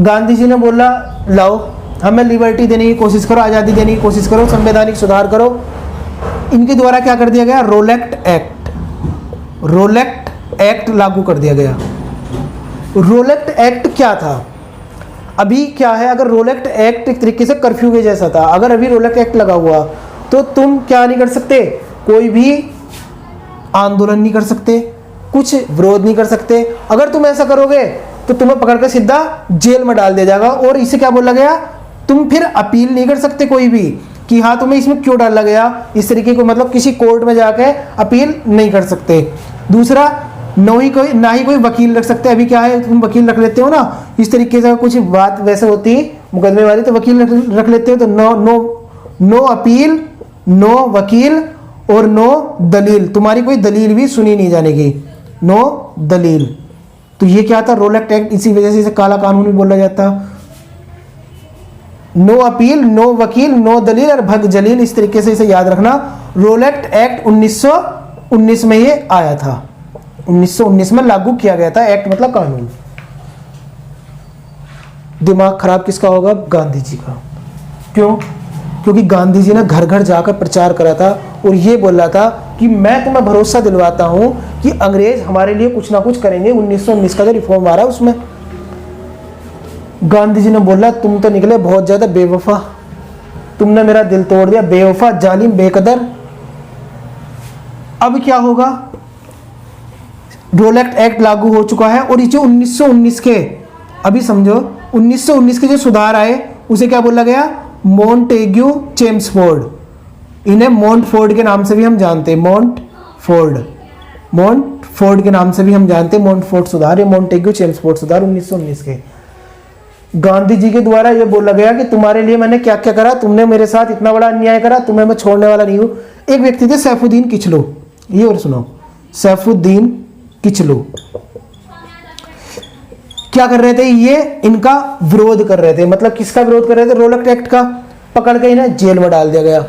गांधी जी ने बोला लाओ हमें लिबर्टी देने की कोशिश करो, आज़ादी देने की कोशिश करो, संवैधानिक सुधार करो। इनके द्वारा क्या कर दिया गया, रोलेक्ट एक्ट लागू कर दिया गया। रोलेक्ट एक्ट क्या था, अभी क्या है, अगर रोलेक्ट एक्ट एक तरीके से कर्फ्यू के जैसा था, अगर अभी रोलेक्ट एक्ट लगा हुआ तो तुम क्या नहीं कर सकते, कोई भी आंदोलन नहीं कर सकते, कुछ विरोध नहीं कर सकते। अगर तुम ऐसा करोगे तो तुम्हें पकड़कर सीधा जेल में डाल दिया जाएगा। और इसे क्या बोला गया, तुम फिर अपील नहीं कर सकते कोई भी कि हाँ तुम्हें इसमें क्यों डाला गया, इस तरीके को मतलब किसी कोर्ट में जाके अपील नहीं कर सकते। दूसरा ना ही कोई वकील रख सकते। अभी क्या है, तुम वकील रख लेते हो ना, इस तरीके से कुछ बात वैसे होती है मुकदमे वाली तो वकील रख लेते हो, तो नो अपील, नो वकील और नो दलील, तुम्हारी कोई दलील भी सुनी नहीं जानेगी, नो दलील। तो ये क्या था, रोलेक्ट एक्ट, इसी वजह से इसे काला कानून भी बोला जाता। नो अपील, नो वकील, नो दलील और भग जलील, इस तरीके से इसे याद रखना। रोलेक्ट एक्ट 1919 में ये आया था, 1919 में लागू किया गया था। एक्ट मतलब कानून। दिमाग खराब किसका होगा, गांधी जी का। क्यों, क्योंकि गांधी जी ने घर घर जाकर प्रचार करा था और ये बोला था कि मैं तुम्हें भरोसा दिलवाता हूं कि अंग्रेज हमारे लिए कुछ ना कुछ करेंगे। 1919 का जो रिफॉर्म आ रहा है उसमें गांधी जी ने बोला तुम तो निकले बहुत ज्यादा बेवफा, तुमने मेरा दिल तोड़ दिया, बेवफा, जालिम, बेकदर। अब क्या होगा, रोलेक्ट एक्ट लागू हो चुका है और ये जो 1919 के, अभी समझो 1919 के जो सुधार आए उसे क्या बोला गया, मोंटेग्यू चेम्सफोर्ड। इन्हें मोंटफोर्ड के नाम से भी हम जानते हैं, मोंटफोर्ड के नाम से भी हम जानते हैं, मोंटफोर्ड सुधार, ये मोंटेग्यू चेम्सफोर्ड सुधार 1919 के। गांधी जी के द्वारा ये बोला गया कि तुम्हारे लिए मैंने क्या क्या करा, तुमने मेरे साथ इतना बड़ा अन्याय करा, तुम्हें मैं छोड़ने वाला नहीं हूं। एक व्यक्ति थे सैफुद्दीन किचलू, ये और सुनो, सैफुद्दीन किचलू क्या कर रहे थे, ये इनका विरोध कर रहे थे। मतलब किसका विरोध कर रहे थे, रोलेक्ट एक्ट का। पकड़ के इन्हें जेल में डाल दिया गया।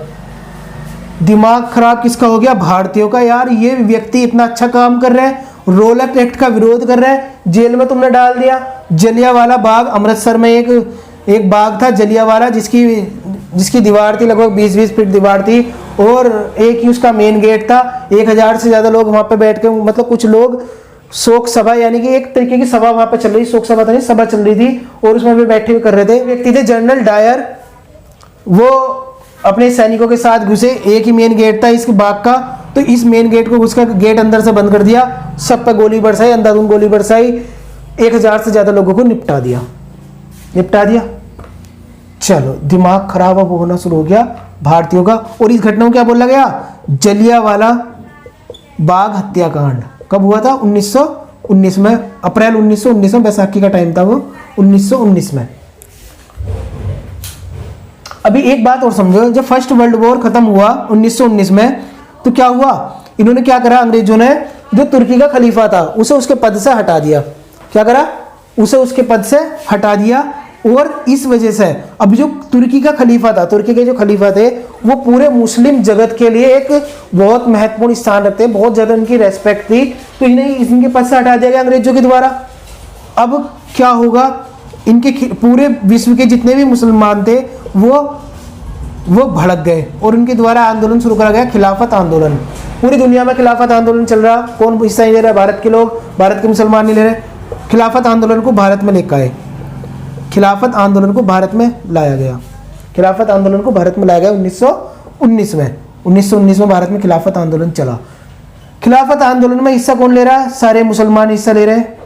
दिमाग खराब किसका हो गया? भारतीयों का। यार ये व्यक्ति इतना अच्छा काम कर रहा है, रोलक एक्ट का विरोध कर रहा है, जेल में तुमने डाल दिया। जलियांवाला बाग, अमृतसर में एक बाग था जलियांवाला, जिसकी दीवार थी लगभग 20-20 फीट दीवार थी, और एक ही उसका मेन गेट था। 1000 से ज़्यादा लोग वहाँ पे बैठ के, मतलब कुछ लोग शोक सभा, यानी कि एक तरीके की सभा वहाँ पे चल रही, शोक सभा तो नहीं, सभा चल रही थी, और उसमें भी बैठे हुए कर रहे थे। व्यक्ति थे जनरल डायर, वो अपने सैनिकों के साथ घुसे। एक ही मेन गेट था इस बाग का, तो इस मेन गेट को उसका गेट अंदर से बंद कर दिया, सब पे गोली बरसाई, अंधाधुंध गोली बरसाई, 1000 से ज़्यादा लोगों को निपटा दिया। चलो, दिमाग खराब अब होना शुरू हो गया भारतीयों का। और इस घटना को क्या बोला गया? जलियांवाला बाग हत्याकांड। कब हुआ था? 1919 में, अप्रैल 1919 में, बैसाखी का टाइम था वो, 1919 में। अभी एक बात और समझो, जब फर्स्ट वर्ल्ड वॉर खत्म हुआ 1919 में, तो क्या हुआ? इन्होंने क्या करा, अंग्रेजों ने जो तुर्की का खलीफा था उसे उसके पद से हटा दिया। क्या करा? उसे उसके पद से हटा दिया। और इस वजह से अब जो तुर्की का खलीफा था, तुर्की के जो खलीफा थे, वो पूरे मुस्लिम जगत के लिए एक बहुत महत्वपूर्ण स्थान रखते हैं, बहुत ज्यादा इनकी रेस्पेक्ट थी, तो इन्हें इनके पद से हटा दिया गया अंग्रेजों के द्वारा। अब क्या होगा? इनके पूरे विश्व के जितने भी मुसलमान थे वो भड़क गए, और उनके द्वारा आंदोलन शुरू करा गया, खिलाफत आंदोलन। पूरी दुनिया में खिलाफत आंदोलन चल रहा, कौन हिस्सा नहीं ले रहा? भारत के लोग, भारत के मुसलमान नहीं ले रहे। खिलाफत आंदोलन को भारत में लेकर आए, खिलाफत आंदोलन को भारत में लाया गया, खिलाफत आंदोलन को भारत में लाया गया 1919 में। 1919 में भारत में खिलाफत आंदोलन चला। खिलाफत आंदोलन में हिस्सा कौन ले रहा है? सारे मुसलमान हिस्सा ले रहे हैं।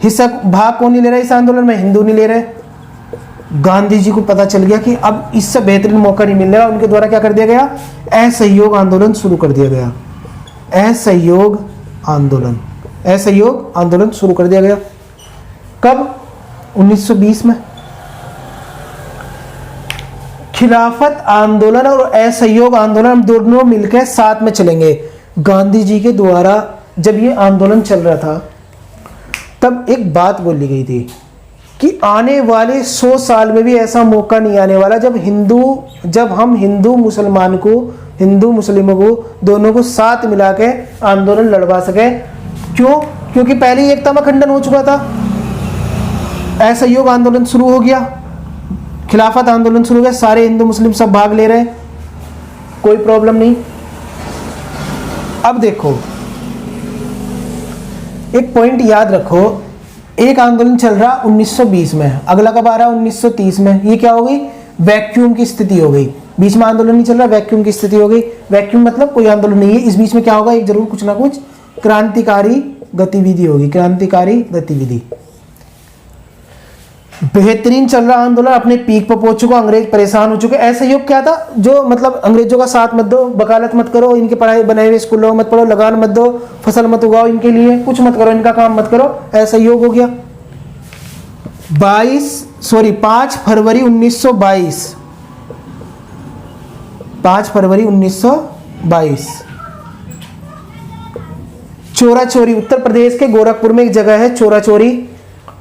हिस्सा भाग कौन नहीं ले रहा है इस आंदोलन में? हिंदू नहीं ले रहे। गांधी जी को पता चल गया कि अब इससे बेहतरीन मौका नहीं मिल रहा, उनके द्वारा क्या कर दिया गया? असहयोग आंदोलन शुरू कर दिया गया। असहयोग आंदोलन शुरू कर दिया गया। कब? 1920 में। खिलाफत आंदोलन और असहयोग आंदोलन हम दोनों मिलकर साथ में चलेंगे। गांधी जी के द्वारा जब ये आंदोलन चल रहा था, तब एक बात बोली गई थी कि आने वाले 100 साल में भी ऐसा मौका नहीं आने वाला जब हम हिंदू मुस्लिमों को दोनों को साथ मिला के आंदोलन लड़वा सके। क्यों? क्योंकि पहले ही एकता में खंडन हो चुका था। असहयोग आंदोलन शुरू हो गया, खिलाफत आंदोलन शुरू हो गया, सारे हिंदू मुस्लिम सब भाग ले रहे हैं, कोई प्रॉब्लम नहीं। अब देखो, एक पॉइंट याद रखो, एक आंदोलन चल रहा 1920 में, अगला कब आ रहा? 1930 में। ये क्या हो गई? वैक्यूम की स्थिति हो गई। बीच में आंदोलन नहीं चल रहा, वैक्यूम की स्थिति हो गई। वैक्यूम मतलब कोई आंदोलन नहीं है। इस बीच में क्या होगा? एक जरूर कुछ ना कुछ क्रांतिकारी गतिविधि होगी, क्रांतिकारी गतिविधि। बेहतरीन चल रहा आंदोलन, अपने पीक पर पहुंच चुका, अंग्रेज परेशान हो चुके। असहयोग क्या था? जो मतलब अंग्रेजों का साथ मत दो, वकालत मत करो, इनके पढ़ाई बनाए हुए स्कूलों मत पढ़ो, लगान मत दो, फसल मत उगाओ, इनके लिए कुछ मत करो, इनका काम मत करो। असहयोग हो गया। 5 फरवरी 1922, 5 फरवरी 1922 चोरा चोरी, उत्तर प्रदेश के गोरखपुर में एक जगह है चोरा चोरी।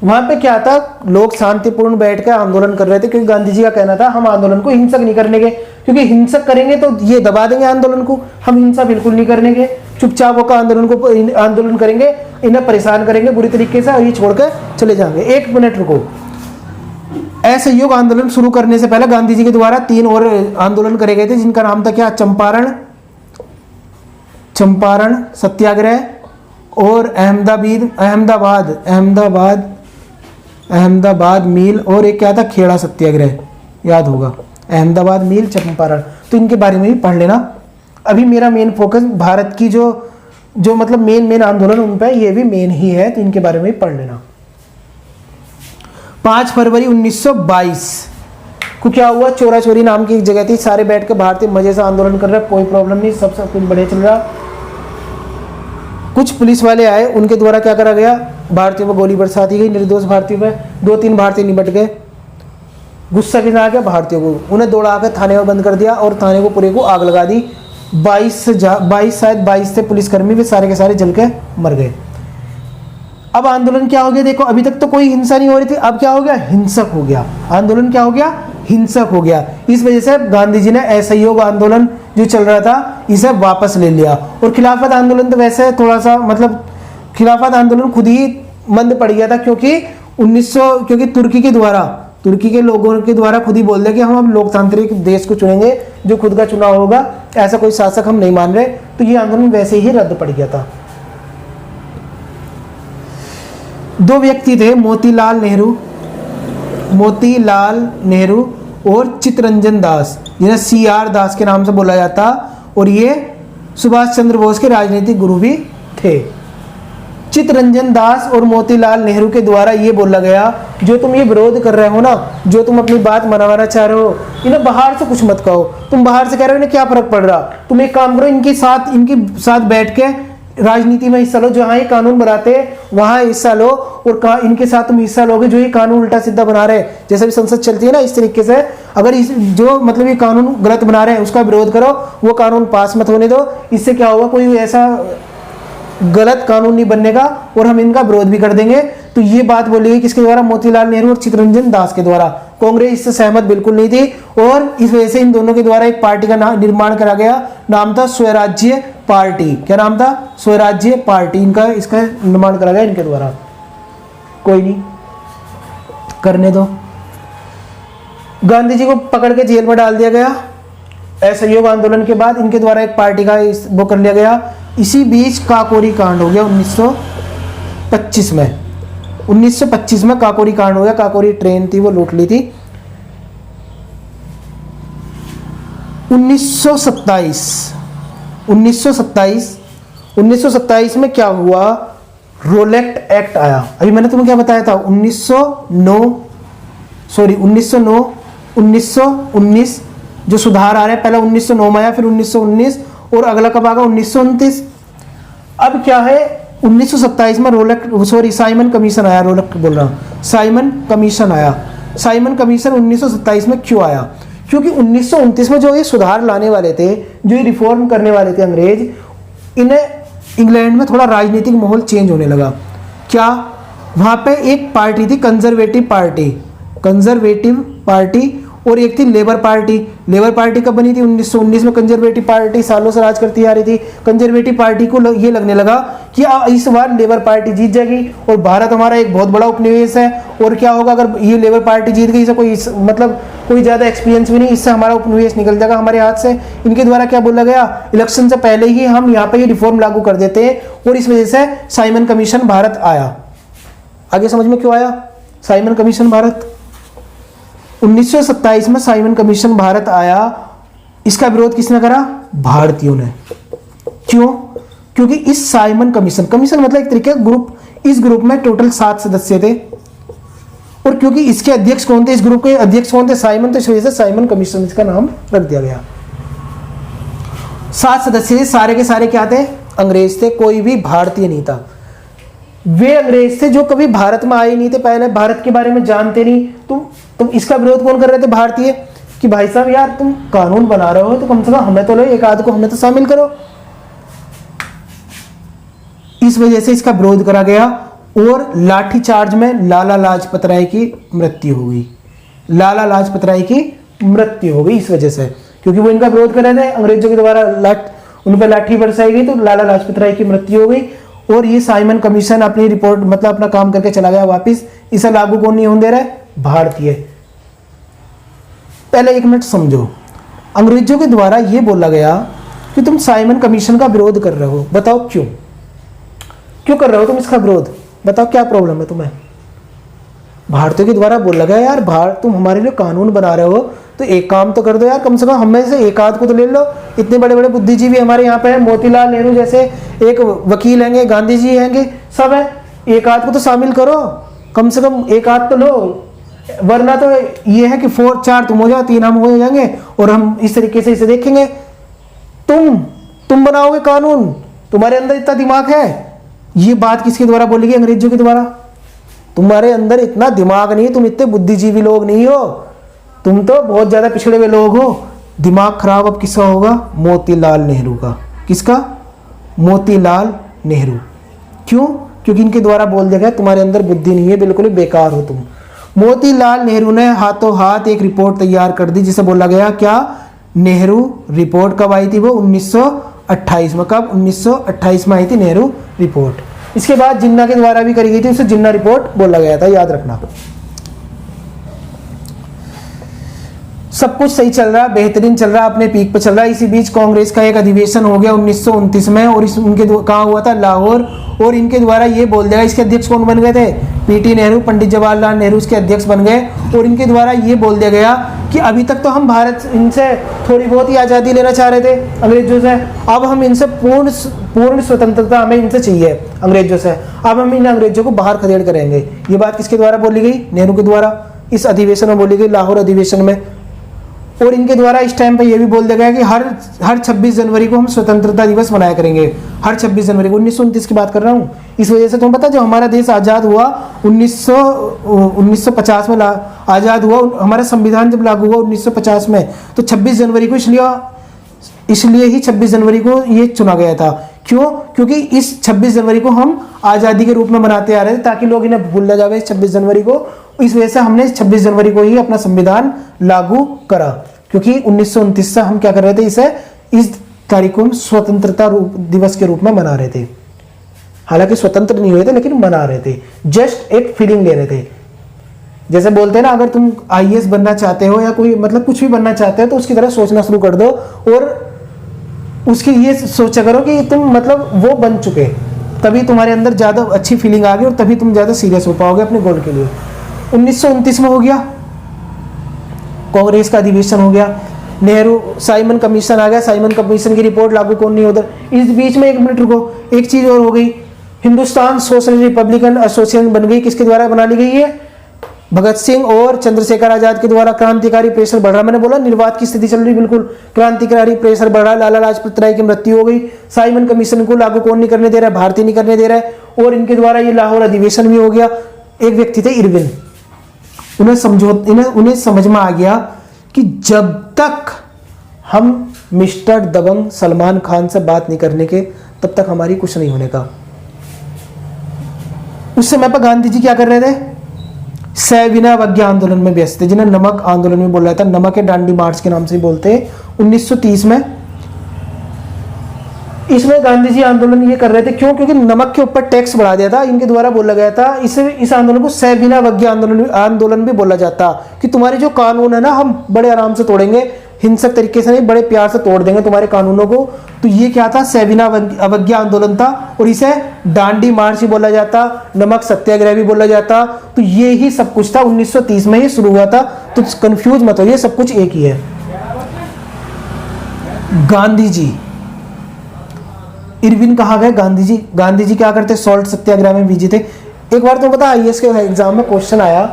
वहां पे क्या था? लोग शांतिपूर्ण बैठ कर आंदोलन कर रहे थे, क्योंकि गांधी जी का कहना था हम आंदोलन को हिंसक नहीं करने के, क्योंकि हिंसक करेंगे तो ये दबा देंगे आंदोलन को। हम हिंसा बिल्कुल नहीं करने के, चुपचाप होकर आंदोलन करेंगे, इन्हें परेशान करेंगे बुरी तरीके से, और ये छोड़कर चले जाएंगे। 1 मिनट रुको। असहयोग आंदोलन शुरू करने से पहले गांधी जी के द्वारा 3 और आंदोलन करे गए थे, जिनका नाम था क्या? चंपारण सत्याग्रह और अहमदाबाद मील, और एक क्या था? खेड़ा सत्याग्रह, याद होगा। अहमदाबाद मील, चंपारण, तो इनके बारे में भी पढ़ लेना। अभी मेरा मेन फोकस भारत की जो मतलब मेन आंदोलन उन पे, ये भी मेन ही है, तो इनके बारे में भी पढ़ लेना। 5 फरवरी 1922 को क्या हुआ? चोरा चोरी नाम की एक जगह थी, सारे बैठ के भारतीय मजे से आंदोलन कर रहे, कोई प्रॉब्लम नहीं, सब कुछ बढ़िया चल रहा। कुछ पुलिस वाले आए, उनके द्वारा क्या करा गया? भारतीयों पर गोली बरसा दी गई, निर्दोष भारतीयों पर। 2-3 भारतीय निपट गए। गुस्सा कितना आ गया? भारतीयों को। उन्हें दौड़ा कर थाने में बंद कर दिया, और थाने को पूरे को आग लगा दी। 22 थे पुलिसकर्मी, वे सारे के सारे जल के मर गए। अब आंदोलन क्या हो गया? देखो, अभी तक तो कोई हिंसा नहीं हो रही थी, अब क्या हो गया? हिंसक हो गया। आंदोलन क्या हो गया? हिंसक हो गया। इस वजह से गांधी जी ने असहयोग आंदोलन जो चल रहा था इसे वापस ले लिया। और खिलाफत आंदोलन तो वैसे थोड़ा सा मतलब खिलाफत आंदोलन खुद ही मंद पड़ गया था, क्योंकि तुर्की के लोगों के द्वारा खुद ही बोल दिया कि हम अब लोकतांत्रिक देश को चुनेंगे जो खुद का चुनाव होगा, ऐसा कोई शासक हम नहीं मान रहे, तो ये आंदोलन वैसे ही रद्द पड़ गया था। दो व्यक्ति थे, मोतीलाल नेहरू और चित्तरंजन दास, जिन्हें CR दास के नाम से बोला जाता, और ये सुभाष चंद्र बोस के राजनीतिक गुरु भी थे। चित्तरंजन दास और मोतीलाल नेहरू के द्वारा ये बोला गया, जो तुम ये विरोध कर रहे हो ना, जो तुम अपनी बात मनवाना चाह रहे हो, इन्हें बाहर से कुछ मत कहो। तुम बाहर से कह रहे हो इन्हें क्या फर्क पड़ रहा, तुम एक काम करो, इनके साथ बैठ के राजनीति में हिस्सा लो, जहां ये कानून बनाते वहां हिस्सा लो, और इनके साथ तुम हिस्सा लोगे जो ये कानून उल्टा सीधा बना रहे, जैसे भी संसद चलती है ना इस तरीके से, अगर जो मतलब ये कानून गलत बना रहे हैं उसका विरोध करो, वो कानून पास मत होने दो। इससे क्या होगा, कोई ऐसा गलत कानून नहीं बनने का और हम इनका विरोध भी कर देंगे। तो ये बात बोली गई किसके द्वारा, मोतीलाल नेहरू और चित्तरंजन दास के द्वारा। कांग्रेस इससे सहमत बिल्कुल नहीं थी, और इस वजह से इन दोनों के द्वारा एक पार्टी का निर्माण करा गया, नाम था स्वराज्य पार्टी। क्या नाम था, स्वराज्य पार्टी। इसका निर्माण करा गया इनके द्वारा। कोई नहीं, करने दो। गांधी जी को पकड़ के जेल में डाल दिया गया असहयोग आंदोलन के बाद, इनके द्वारा एक पार्टी का वो कर लिया गया। इसी बीच काकोरी कांड हो गया 1925 में। 1925 में काकोरी कांड हो गया। काकोरी ट्रेन थी वो लूट ली थी। 1927 में क्या हुआ, रोलेक्ट एक्ट आया। अभी मैंने तुम्हें क्या बताया था, 1919 जो सुधार आ रहे हैं, पहला 1909 में आया, फिर 1919, और अगला कब आएगा 1929। अब क्या है, 1927 में साइमन कमीशन आया। रोलेक्ट बोल रहा हूं, साइमन कमीशन आया। साइमन कमीशन 1927 में क्यों आया, क्योंकि 1929 में जो ये सुधार लाने वाले थे, जो ये रिफॉर्म करने वाले थे अंग्रेज, इन्हें इंग्लैंड में थोड़ा राजनीतिक माहौल चेंज होने लगा। क्या, वहां पे एक पार्टी थी कंजर्वेटिव पार्टी, और एक थी लेबर पार्टी। लेबर पार्टी कब बनी थी, 1919 में। कंजर्वेटिव पार्टी सालों से राज करती आ रही थी। कंजर्वेटिव पार्टी को ये लगने लगा कि इस बार लेबर पार्टी जीत जाएगी, और भारत हमारा एक बहुत बड़ा उपनिवेश है, और क्या होगा अगर ये लेबर पार्टी जीत गई, इसे कोई ज़्यादा एक्सपीरियंस भी नहीं, इससे हमारा उपनिवेश निकल जाएगा हमारे हाथ से। इनके द्वारा क्या बोला गया, इलेक्शन से पहले ही हम यहाँ पे ये रिफॉर्म लागू कर देते हैं, और इस वजह से साइमन कमीशन भारत आया। आगे समझ में क्यों आया साइमन कमीशन भारत। 1927 में साइमन कमीशन भारत आया। इसका विरोध किसने करा, भारतीयों ने। क्यों, क्योंकि इस साइमन कमीशन मतलब एक तरीके का ग्रुप, इस ग्रुप में टोटल 7 सदस्य थे, और क्योंकि इसके अध्यक्ष कौन थे, इस ग्रुप के अध्यक्ष कौन थे, साइमन, तो इस वजह से साइमन कमीशन इसका नाम रख दिया गया। 7 सदस्य सारे के सारे क्या थे, अंग्रेज थे, कोई भी भारतीय नहीं था। वे अंग्रेज थे जो कभी भारत में आए नहीं थे, पहले भारत के बारे में जानते नहीं। तुम इसका विरोध कौन कर रहे थे, भारतीय, कि भाई साहब यार तुम कानून बना रहे हो तो कम से कम हमें तो लो, एक आध को हमें तो शामिल करो। इस वजह से इसका विरोध करा गया, और लाठीचार्ज में लाला लाजपत राय की मृत्यु हो गई। लाला लाजपत राय की मृत्यु हो गई इस वजह से, क्योंकि वो इनका विरोध कर रहे थे, अंग्रेजों के द्वारा उन पर लाठी बरसाई गई, तो लाला लाजपत राय की मृत्यु हो गई। और ये साइमन कमीशन अपनी रिपोर्ट अपना काम करके चला गया वापिस। इसे लागू कौन नहीं होने दे रहा है, भारतीय। पहले एक मिनट समझो, अंग्रेजों के द्वारा यह बोला गया कि तुम साइमन कमीशन का विरोध कर रहे हो, बताओ क्यों कर रहे हो तुम इसका विरोध, बताओ क्या प्रॉब्लम है तुम्हें। भारतीयों के द्वारा बोला गया यार तुम हमारे लिए कानून बना रहे हो तो एक काम तो कर दो यार, कम से कम हमें से एक आध को तो ले लो। इतने बड़े बड़े बुद्धिजीवी हमारे यहाँ पे हैं, मोतीलाल नेहरू जैसे एक वकील हैंगे, गांधी जी हैंगे, सब है, एक आध को तो शामिल करो, कम से कम एक आध तो लो। वरना तो ये है कि 4 तुम हो जाओ, 3 हम हो जाएंगे, और हम इस तरीके से इसे देखेंगे। तुम बनाओगे कानून, तुम्हारे अंदर इतना दिमाग है। ये बात किसके द्वारा बोली गई, अंग्रेजों के द्वारा। तुम्हारे अंदर इतना दिमाग नहीं है, तुम इतने बुद्धिजीवी लोग नहीं हो, तुम तो बहुत ज्यादा पिछड़े हुए लोग हो। दिमाग खराब अब किसका होगा, मोतीलाल नेहरू का। किसका, मोतीलाल नेहरू। क्यों, क्योंकि इनके द्वारा बोल दिया गया तुम्हारे अंदर बुद्धि नहीं है, बिल्कुल ही बेकार हो तुम। मोतीलाल नेहरू ने हाथों हाथ एक रिपोर्ट तैयार कर दी जिसे बोला गया क्या, नेहरू रिपोर्ट। कब आई थी वो, 1928 में। कब, 1928 में आई थी नेहरू रिपोर्ट। इसके बाद जिन्ना के द्वारा भी करी गई थी, उसे जिन्ना रिपोर्ट बोला गया था, याद रखना। सब कुछ सही चल रहा, बेहतरीन चल रहा, अपने पीक पे चल रहा। इसी बीच कांग्रेस का एक अधिवेशन हो गया 1929 में, और उनके कहाँ हुआ था, लाहौर। और इनके द्वारा ये बोल दिया, इसके अध्यक्ष कौन बन गए थे, पीटी नेहरू, पंडित जवाहरलाल नेहरू इसके अध्यक्ष बन गए। और इनके द्वारा ये बोल दिया गया कि अभी तक तो हम भारत इनसे थोड़ी बहुत ही आज़ादी लेना चाह रहे थे अंग्रेजों से, अब हम इनसे पूर्ण स्वतंत्रता हमें इनसे चाहिए अंग्रेजों से, अब हम इन अंग्रेजों को बाहर खदेड़ करेंगे। ये बात किसके द्वारा बोली गई, नेहरू के द्वारा, इस अधिवेशन में बोली गई, लाहौर अधिवेशन में। और इनके द्वारा इस टाइम पे ये भी बोल दिया गया कि हर 26 जनवरी को हम स्वतंत्रता दिवस मनाया करेंगे, हर 26 जनवरी को। 1929 की बात कर रहा हूँ। इस वजह से तुम्हें पता, जब हमारा देश आज़ाद हुआ 1950 में आज़ाद हुआ, हमारा संविधान जब लागू हुआ 1950 में, तो 26 जनवरी को इसलिए ही 26 जनवरी को ये चुना गया था। क्यों, क्योंकि इस 26 जनवरी को हम आज़ादी के रूप में मनाते आ रहे थे, ताकि लोग इन्हें भूल ना जावे 26 जनवरी को। इस वजह से हमने 26 जनवरी को ही अपना संविधान लागू करा, क्योंकि 1929 से हम क्या कर रहे थे, इस तारीख को हम स्वतंत्रता दिवस के रूप में मना रहे थे। हालांकि स्वतंत्र नहीं हुए थे, लेकिन मना रहे थे, जस्ट एक फीलिंग ले रहे थे। जैसे बोलते हैं ना, अगर तुम आईएएस बनना चाहते हो या कोई मतलब कुछ भी बनना चाहते हो, तो उसकी तरह सोचना शुरू कर दो और उसकी ये सोचा करो कि तुम मतलब वो बन चुके, तभी तुम्हारे अंदर ज़्यादा अच्छी फीलिंग आ गई और तभी तुम ज़्यादा सीरियस हो पाओगे अपने गोल के लिए। 1929 में हो गया, कांग्रेस का अधिवेशन हो गया, नेहरू साइमन कमीशन आ गया, साइमन कमीशन की रिपोर्ट लागू कौन नहीं उधर। इस बीच में 1 मिनट रुको, एक चीज और हो गई, हिंदुस्तान सोशल रिपब्लिकन एसोसिएशन बन गई। किसके द्वारा बना ली गई है, भगत सिंह और चंद्रशेखर आजाद के द्वारा। क्रांतिकारी प्रेशर बढ़ रहा, मैंने बोला निर्वात की स्थिति चल रही, बिल्कुल क्रांतिकारी प्रेशर बढ़ रहा। लाला लाजपत राय की मृत्यु हो गई, साइमन कमीशन को लागू कौन नहीं करने दे रहा, भारतीय नहीं करने दे रहा है। और इनके द्वारा ये लाहौर अधिवेशन भी हो गया। एक व्यक्ति थे इरविन, उन्हें समझ में आ गया कि जब तक हम मिस्टर दबंग सलमान खान से बात नहीं करने के, तब तक हमारी कुछ नहीं होने का। उस समय पर गांधी जी क्या कर रहे थे, सविनय अवज्ञा आंदोलन में व्यस्त थे, जिन्हें नमक आंदोलन में बोला था, नमक के डांडी मार्च के नाम से बोलते हैं। 1930 में इसमें गांधी जी आंदोलन ये कर रहे थे, क्यों, क्योंकि नमक के ऊपर टैक्स बढ़ा दिया था, इनके द्वारा बोला गया था। इस आंदोलन को सविनय अवज्ञा आंदोलन भी बोला जाता, कि तुम्हारे जो कानून है ना, हम बड़े आराम से तोड़ेंगे, हिंसक तरीके से नहीं, बड़े प्यार से तोड़ देंगे तुम्हारे कानूनों को। तो ये क्या था, सविनय अवज्ञा आंदोलन था, और इसे डांडी मार्च भी बोला जाता, नमक सत्याग्रह भी बोला जाता। तो ये ही सब कुछ था, 1930 में ये शुरू हुआ था। तो कंफ्यूज मत हो, ये सब कुछ एक ही है। गांधी जी, इरविन कहाँ गए, गांधी जी क्या करते, सॉल्ट सत्याग्रह में बिजी थे। एक बार तो पता आईएएस के एग्जाम में क्वेश्चन आया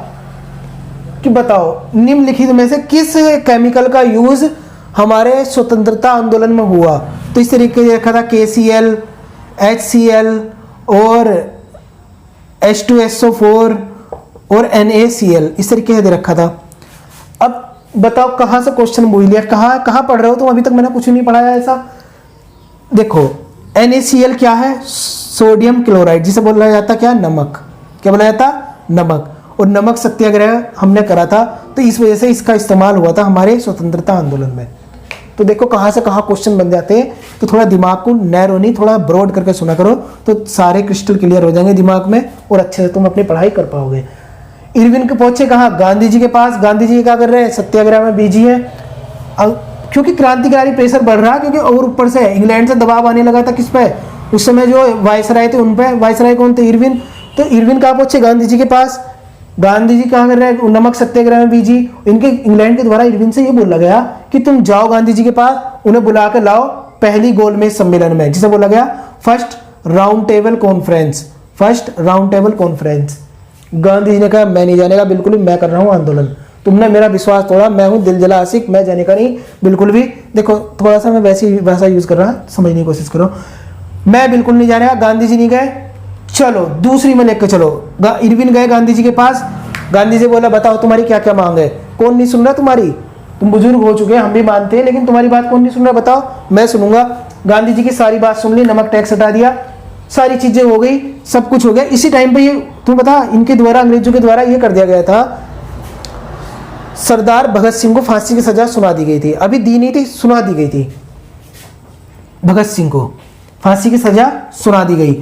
कि बताओ निम्नलिखित में से किस केमिकल का यूज हमारे स्वतंत्रता आंदोलन में हुआ। तो इस तरीके से रखा था KCl, HCl और H2SO4 और NaCl, इस तरीके से दे रखा था। अब बताओ कहाँ से क्वेश्चन भूल लिया, कहाँ पढ़ रहे हो तुम, अभी तक मैंने कुछ नहीं पढ़ाया ऐसा। देखो NaCl क्या है, सोडियम क्लोराइड, जिसे बोला जाता क्या, नमक। क्या बोला जाता, नमक। और नमक सत्याग्रह हमने करा था, तो इस वजह से इसका इस्तेमाल हुआ था हमारे स्वतंत्रता आंदोलन में। तो देखो कहाँ से कहाँ क्वेश्चन बन जाते हैं। तो थोड़ा दिमाग को नैरो नहीं, थोड़ा ब्रॉड करके सुना करो, तो सारे क्रिस्टल क्लियर हो जाएंगे दिमाग में और अच्छे से तुम अपनी पढ़ाई कर पाओगे। इरविन के पहुंचे कहाँ, गांधी जी के पास। गांधी जी क्या कर रहे हैं, सत्याग्रह में बिजी है, क्योंकि क्रांतिकारी प्रेशर बढ़ रहा, क्योंकि और ऊपर से इंग्लैंड से दबाव आने लगा था किस पे, उस समय जो वायसराय थे उन पे। वायसराय कौन थे, इरविन। तो इरविन कहाँ पहुंचे, गांधी जी के पास। गांधी जी कहाँ कर रहे हैं, नमक सत्याग्रह में बिजी। इनके इंग्लैंड के द्वारा इरविन से ये बोला गया कि तुम जाओ गांधी जी के पास, उन्हें बुला कर लाओ पहली गोलमेज सम्मेलन में, जिसे बोला गया first round table conference. First round table conference. Gandhi ji ने कहा मैं नहीं जाने का, बिल्कुल भी, मैं कर रहा हूँ आंदोलन, तुमने मेरा विश्वास तोड़ा, मैं हूँ दिल जला आशिक, मैं जाने का नहीं बिल्कुल भी। देखो थोड़ा सा मैं वैसी भाषा यूज कर रहा, समझने की कोशिश करो। मैं बिल्कुल नहीं जाने का। गांधी जी नहीं गए, चलो दूसरी में लेकर चलो। इरविन गए गांधी जी के पास, गांधी जी बोला बताओ तुम्हारी क्या क्या मांग है। कौन नहीं सुन रहा तुम्हारी, तुम बुजुर्ग हो चुके हैं, हम भी मानते हैं, लेकिन तुम्हारी बात कौन नहीं सुन रहा, बताओ, मैं सुनूंगा। गांधी जी की सारी बात सुन ली, नमक टैक्स हटा दिया, सारी चीजें हो गई, सब कुछ हो गया। इसी टाइम पे ये तुम्हें बता, इनके द्वारा, अंग्रेजों के द्वारा ये कर दिया गया था सरदार भगत सिंह को फांसी की सजा सुना दी गई थी, अभी दी नहीं थी, सुना दी गई थी। भगत सिंह को फांसी की सजा सुना दी गई।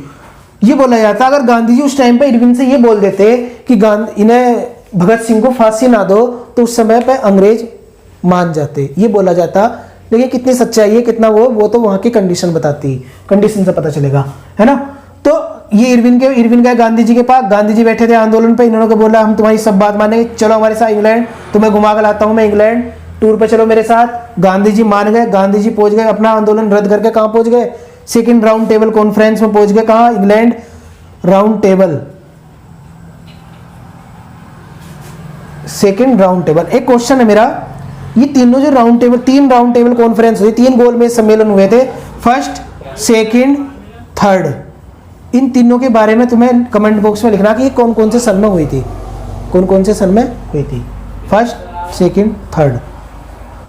ये बोला जाता अगर गांधी जी उस टाइम पे इरविन से ये बोल देते कि इन्हें भगत सिंह को फांसी ना दो तो उस समय पे अंग्रेज मान जाते, ये बोला जाता। लेकिन कितनी सच्चाई है कितना वो तो वहां की कंडीशन बताती, कंडीशन से पता चलेगा, है ना। तो ये इरविन गए गांधी जी के पास, गांधी जी बैठे थे आंदोलन पे, इन्होंने बोला हम तुम्हारी सब बात मानेंगे, चलो हमारे साथ इंग्लैंड, तुम्हें घुमा कर लाता हूं मैं इंग्लैंड, टूर पे चलो मेरे साथ। गांधी जी मान गए, गांधी जी पहुंच गए, अपना आंदोलन रद्द करके कहां पहुंच गए, सेकेंड राउंड टेबल कॉन्फ्रेंस में पहुंच गए, कहां, England round table, second round table. एक क्वेश्चन है मेरा, ये तीनों जो round table, 3 round table conference हुई, 3 गोल में सम्मेलन हुए थे, फर्स्ट, सेकंड, थर्ड, इन तीनों के बारे में तुम्हें कमेंट बॉक्स में लिखना कि ये कौन कौन से सन में हुई थी, कौन कौन से सन में हुई थी, फर्स्ट, सेकंड, थर्ड।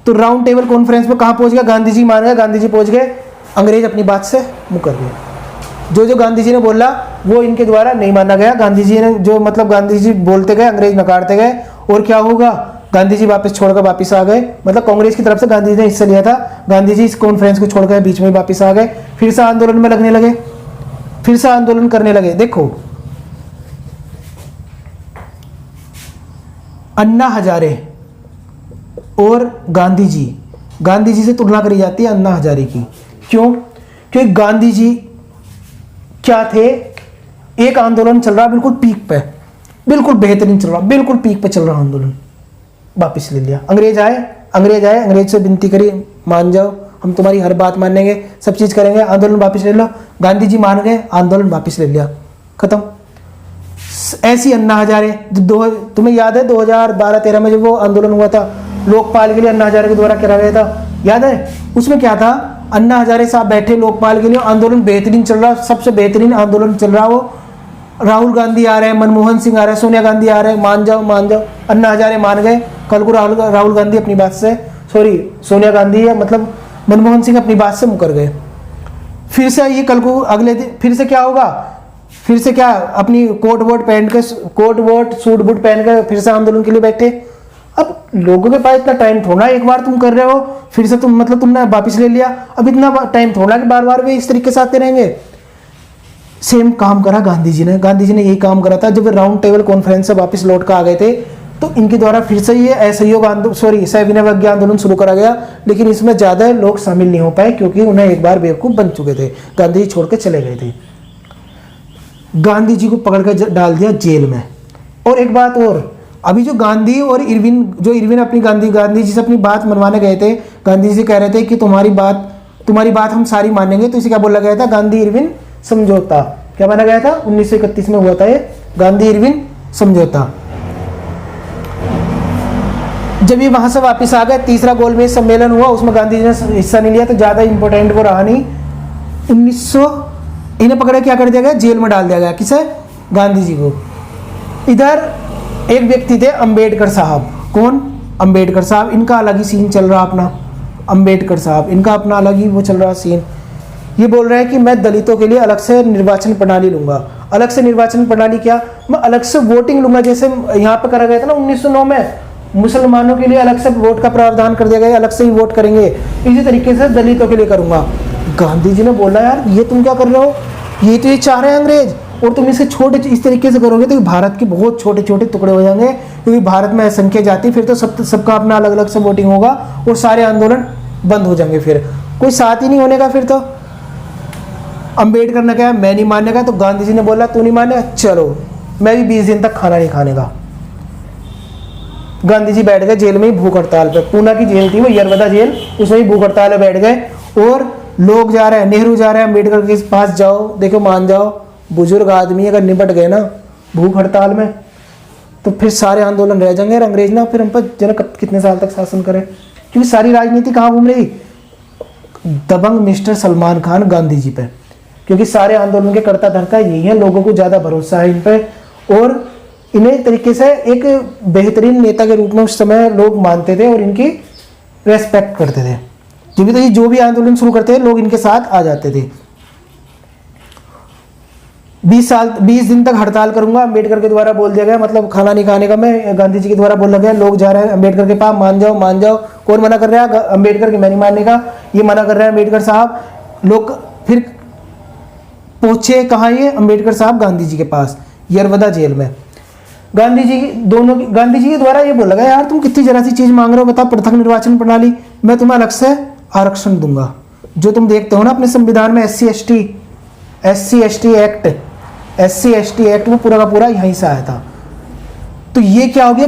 तो राउंड टेबल कॉन्फ्रेंस में कहां पहुंच गया, गांधी जी मान गए, गांधी जी पहुंच गए, अंग्रेज अपनी बात से मुकर गए। जो गांधी जी ने बोला वो इनके द्वारा नहीं माना गया, गांधी जी ने जो मतलब गांधी जी बोलते गए, अंग्रेज नकारते गए, और क्या होगा, गांधी जी वापस छोड़कर वापस आ गए। मतलब कांग्रेस की तरफ से गांधी जी ने हिस्सा लिया था, गांधी जी इस कॉन्फ्रेंस को छोड़कर बीच में वापस आ गए, फिर से आंदोलन में लगने लगे, फिर से आंदोलन करने लगे। देखो अन्ना हजारे और गांधी जी से तुलना करी जाती है अन्ना हजारे की। क्यों? क्योंकि गांधी जी क्या थे, एक आंदोलन चल रहा बिल्कुल पीक पे, बिल्कुल बेहतरीन चल रहा, बिल्कुल पीक पे चल रहा आंदोलन, वापिस ले लिया। अंग्रेज आए, अंग्रेज से विनती करी, मान जाओ हम तुम्हारी हर बात मानेंगे, सब चीज करेंगे, आंदोलन वापस ले लो। गांधी जी मान गए, आंदोलन वापस ले लिया, खत्म। ऐसी अन्ना हजारे, तुम्हें याद है 2012-13 में जब वो आंदोलन हुआ था लोकपाल के लिए, अन्ना हजारे के द्वारा करा गया था, याद है? उसमें क्या था, अन्ना हजारे साहब बैठे लोकपाल के लिए, आंदोलन बेहतरीन चल रहा, सबसे बेहतरीन आंदोलन चल रहा, वो राहुल गांधी आ रहे हैं, मनमोहन सिंह आ रहे हैं, सोनिया गांधी आ रहे हैं, मान जाओ। अन्ना हजारे मान गए, कल को राहुल गांधी अपनी बात से, सोनिया गांधी है मतलब मनमोहन सिंह अपनी बात से मुकर गए। फिर से ये कल को अगले दिन फिर से क्या होगा, फिर से क्या अपनी कोट वोट सूट बूट पहन के फिर से आंदोलन के लिए बैठे। अब लोगों के पास इतना टाइम थोड़ा, एक बार तुम कर रहे हो फिर से तुम मतलब तुमने वापिस ले लिया, अब इतना टाइम थोड़ा कि बार बार वे इस तरीके से आते रहेंगे। सेम काम करा गांधी जी ने यही काम करा था। जब राउंड टेबल कॉन्फ्रेंस से वापस लौट कर आ गए थे तो इनके द्वारा फिर से ये असहयोग आंदोलन सविनय अवज्ञा आंदोलन शुरू करा गया, लेकिन इसमें ज्यादा लोग शामिल नहीं हो पाए क्योंकि उन्हें एक बार बेवकूफ बन चुके थे, गांधी जी छोड़ के चले गए थे। गांधी जी को पकड़ कर डाल दिया जेल में। और एक बात और, अभी जो गांधी और इरविन अपनी गांधी जी से अपनी बात मनवाने गए थे, गांधी जी से कह रहे थे कि तुम्हारी बात हम सारी मानेंगे, तो इसे क्या बोला गया था, गांधी इरविन समझौता। क्या माना गया था, 1931 में हुआ था ये गांधी इरविन समझौता। जब ये वहां से वापस आ गए, तीसरा गोलमेज सम्मेलन हुआ, उसमें गांधी जी ने हिस्सा नहीं लिया, तो ज्यादा इंपॉर्टेंट वो रहा नहीं। 1900 इन्हें पकड़े क्या कर दिया गया, जेल में डाल दिया गया, किसे, गांधी जी को। इधर एक व्यक्ति थे अंबेडकर साहब, कौन, अंबेडकर साहब, इनका अलग ही सीन चल रहा अपना, अंबेडकर साहब इनका अपना अलग ही वो चल रहा सीन। ये बोल रहे हैं कि मैं दलितों के लिए अलग से निर्वाचन प्रणाली लूंगा। अलग से निर्वाचन प्रणाली क्या, मैं अलग से वोटिंग लूंगा, जैसे यहाँ पे करा गया था ना 1909 में, मुसलमानों के लिए अलग से वोट का प्रावधान कर दिया गया, अलग से ही वोट करेंगे, इसी तरीके से दलितों के लिए करूंगा। गांधी जी ने बोला यार ये तुम क्या कर रहे हो, ये तो ये चाह रहे हैं अंग्रेज, और तुम इसे इस तरीके से करोगे तो भारत के बहुत छोटे छोटे टुकड़े हो जाएंगे, क्योंकि भारत में असंख्य जाति, फिर तो सबका अपना अलग अलग से वोटिंग होगा और सारे आंदोलन बंद हो जाएंगे, फिर कोई साथ ही नहीं होने का। फिर तो अंबेडकर ने कहा मैं नहीं मानने का, तो गांधी जी ने बोला तू नहीं माने, चलो मैं भी 20 दिन तक खाना नहीं खाने का। गांधी जी बैठ गए जेल में ही भूख हड़ताल पे, पूना की जेल थी वो, यरवदा जेल, उसमें ही भूख हड़ताल में बैठ गए। और लोग जा रहे हैं, नेहरू जा रहे हैं अम्बेडकर के पास, जाओ देखो मान जाओ, बुजुर्ग आदमी अगर निपट गए ना भूख हड़ताल में तो फिर सारे आंदोलन रह जाएंगे और अंग्रेज ना फिर हम पर जनक कितने साल तक शासन करें, क्योंकि सारी राजनीति कहाँ घूम रही, दबंग मिस्टर सलमान खान गांधी जी पे, क्योंकि सारे आंदोलन के कर्ता धर्ता यही है, लोगों को ज्यादा भरोसा है इन पे, और इन्हें तरीके से एक बेहतरीन नेता के रूप में उस समय लोग मानते थे और इनकी रेस्पेक्ट करते थे, क्योंकि तो ये जो भी आंदोलन शुरू करते थे लोग इनके साथ आ जाते थे। 20 दिन तक हड़ताल करूंगा, अम्बेडकर के द्वारा बोल दिया गया, मतलब खाना नहीं खाने का मैं, गांधी जी के द्वारा बोला गया। लोग जा रहे हैं अम्बेडकर के पास, मान जाओ मान जाओ। कौन मना कर रहा है? अम्बेडकर के, मैं नहीं मानने का, ये मना कर रहे हैं अम्बेडकर साहब। लोग फिर पहुंचे कहाँ? ये अम्बेडकर साहब गांधी जी के पास, यरवदा जेल में। गांधी जी के द्वारा ये बोला गया, यार तुम कितनी जरा सी चीज मांग रहे हो, बताओ, पृथक निर्वाचन प्रणाली, मैं तुम्हें अलग से आरक्षण दूंगा। जो तुम देखते हो ना अपने संविधान में SC ST एक्ट, वो पूरा का पूरा यहीं से आया था। तो ये क्या हो गया?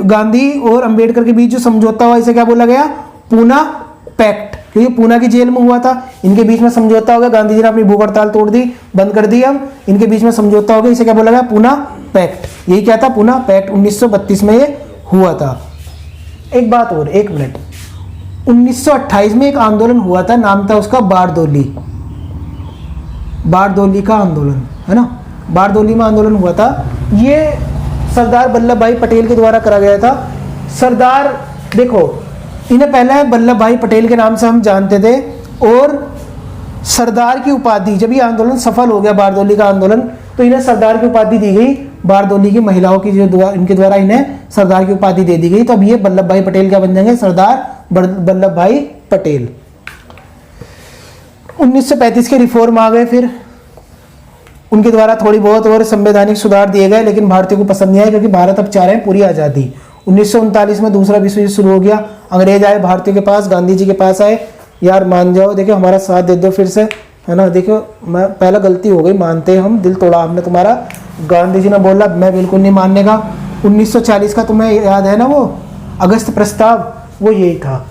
गांधी और अम्बेडकर के बीच जो समझौता हुआ, इसे क्या बोला गया? पूना पैक्ट, क्योंकि पूना की जेल में हुआ था। इनके बीच में समझौता हो गया, गांधी जी ने अपनी भूख हड़ताल तोड़ दी, बंद कर दी। अब इनके बीच में समझौता हो गया, इसे क्या बोला गया? पूना पैक्ट। यही क्या था? पूना पैक्ट। 1932 में ये हुआ था। एक बात और, 1 मिनट, 1928 में एक आंदोलन हुआ था, नाम था उसका बारदोली का आंदोलन, है ना? बारदोली में आंदोलन हुआ था, ये सरदार वल्लभ भाई पटेल के द्वारा करा गया था। सरदार, देखो, इन्हें पहले वल्लभ भाई पटेल के नाम से हम जानते थे, और सरदार की उपाधि, जब ये आंदोलन सफल हो गया, बारदोली का आंदोलन, तो इन्हें सरदार की उपाधि दी गई। बारदोली की महिलाओं की इनके द्वारा इन्हें सरदार की उपाधि दे दी गई। तो अब ये वल्लभ भाई पटेल क्या बन जाएंगे? सरदार वल्लभ भाई पटेल। 1935 के रिफॉर्म आ गए, फिर उनके द्वारा थोड़ी बहुत और संवैधानिक सुधार दिए गए, लेकिन भारतीयों को पसंद नहीं आए, क्योंकि भारत अब चाह रहे हैं पूरी आज़ादी। 1939 में दूसरा विश्व युद्ध शुरू हो गया। अंग्रेज आए भारतीयों के पास, गांधी जी के पास आए, यार मान जाओ, देखो हमारा साथ दे दो फिर से, है ना? देखो, मैं पहला गलती हो गई, मानते हैं हम, दिल तोड़ा हमने तुम्हारा। गांधी जी ने बोला मैं बिल्कुल नहीं मानने का। 1940 का तुम्हें याद है ना, वो अगस्त प्रस्ताव, वो यही था।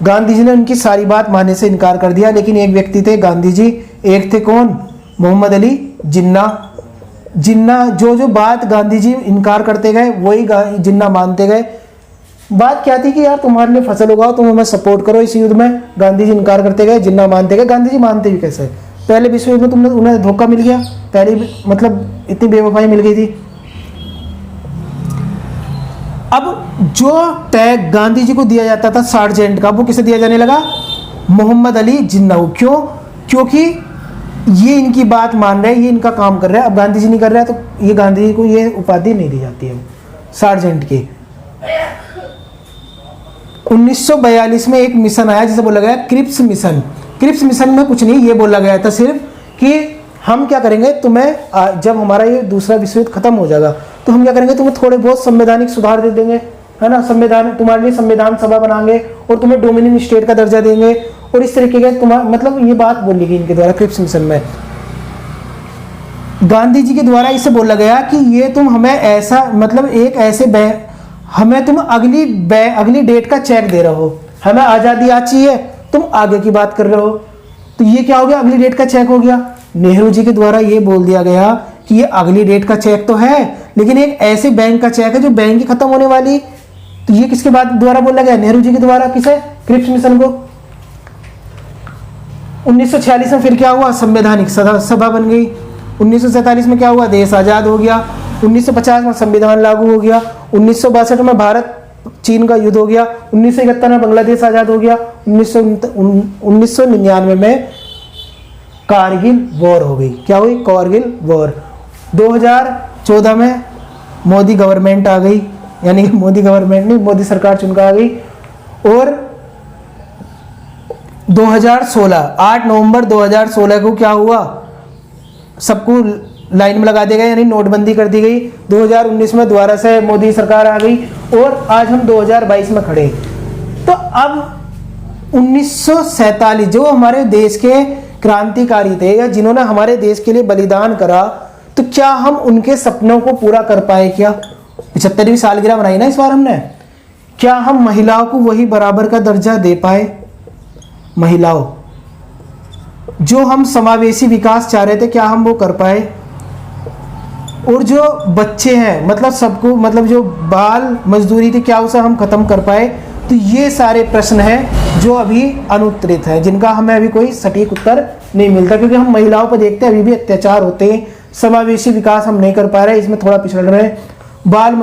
गांधी जी ने उनकी सारी बात मानने से इनकार कर दिया, लेकिन एक व्यक्ति थे गांधी जी, एक थे कौन? मोहम्मद अली जिन्ना। जो बात गांधी जी इनकार करते गए, वही जिन्ना मानते गए। बात क्या थी कि यार तुम्हारे लिए फसल उगाओ, तुम हमें सपोर्ट करो इस युद्ध में। गांधी जी इनकार करते गए, जिन्ना मानते गए। गांधी जी मानते भी कैसे? पहले विश्व युद्ध में उन्हें धोखा मिल गया, पहले मतलब इतनी बेवफाई मिल गई थी। अब जो टैग गांधी जी को दिया जाता था सार्जेंट का, वो किसे दिया जाने लगा? मोहम्मद अली जिन्ना। क्यों? क्योंकि ये इनकी बात मान रहे हैं, ये इनका काम कर रहा है। अब गांधी जी नहीं कर रहा है, तो ये गांधी जी को ये उपाधि नहीं दी जाती है सार्जेंट की। 1942 में एक मिशन आया जिसे बोला गया क्रिप्स मिशन। क्रिप्स मिशन में कुछ नहीं, ये बोला गया था सिर्फ कि हम क्या करेंगे, तुम्हें जब हमारा ये दूसरा विश्व युद्ध खत्म हो जाएगा, तो हम क्या करेंगे, तुम्हें थोड़े बहुत संवैधानिक सुधार दे देंगे, है ना? संविधान, तुम्हारे लिए संविधान सभा बनाएंगे, और तुम्हें डोमिनियन स्टेट का दर्जा देंगे, और इस तरीके के मतलब ये बात बोली गई इनके द्वारा क्रिप्स मिशन में। गांधी जी के द्वारा इसे बोला गया कि ये तुम हमें ऐसा, मतलब एक ऐसे हमें तुम अगली डेट का चेक दे रहे हो, हमें आज़ादी आज चाहिए, तुम आगे की बात कर रहे हो। तो ये क्या हो गया? अगली डेट का चेक हो गया। नेहरू जी के द्वारा ये बोल दिया गया कि ये अगली डेट का चेक तो है, लेकिन एक ऐसे बैंक का चेक है जो बैंक की खत्म होने वाली। तो ये किसके द्वारा बोला गया? नेहरू जी के द्वारा। किसे? क्रिप्स मिशन को। 1946 में फिर क्या हुआ? संवैधानिक सभा बन गई। 1947 में क्या हुआ? देश आज़ाद हो गया। 1950 में संविधान लागू हो गया। 1962 में भारत चीन का युद्ध हो गया। 1971 में बांग्लादेश आज़ाद हो गया। 1999 में कारगिल वॉर हो गई। क्या हुई? कारगिल वॉर। 2014 में मोदी गवर्नमेंट आ गई, यानी कि मोदी गवर्नमेंट नहीं, मोदी सरकार चुनकर आ गई। और 2016 8 नवंबर 2016 को क्या हुआ? सबको लाइन में लगा दिया गया, यानी नोटबंदी कर दी गई। 2019 में दोबारा से मोदी सरकार आ गई, और आज हम 2022 में खड़े। तो अब 1947 जो हमारे देश के क्रांतिकारी थे, या जिन्होंने हमारे देश के लिए बलिदान करा, तो क्या हम उनके सपनों को पूरा कर पाए? क्या 75वीं सालगिरह मनाई ना इस बार हमने, क्या हम महिलाओं को वही बराबर का दर्जा दे पाए? महिलाओं, जो हम समावेशी विकास चाह रहे थे, क्या हम वो कर पाए? और जो बच्चे हैं, मतलब सबको, मतलब जो बाल मजदूरी थी, क्या उसे हम खत्म कर पाए? तो ये सारे प्रश्न हैं जो अभी अनुत्तरित हैं, जिनका हमें अभी कोई सटीक उत्तर नहीं मिलता, क्योंकि हम महिलाओं पर देखते हैं अभी भी अत्याचार होते हैं, समावेशी विकास हम नहीं कर पा रहे, इसमें थोड़ा पिछड़ रहे हैं। बाल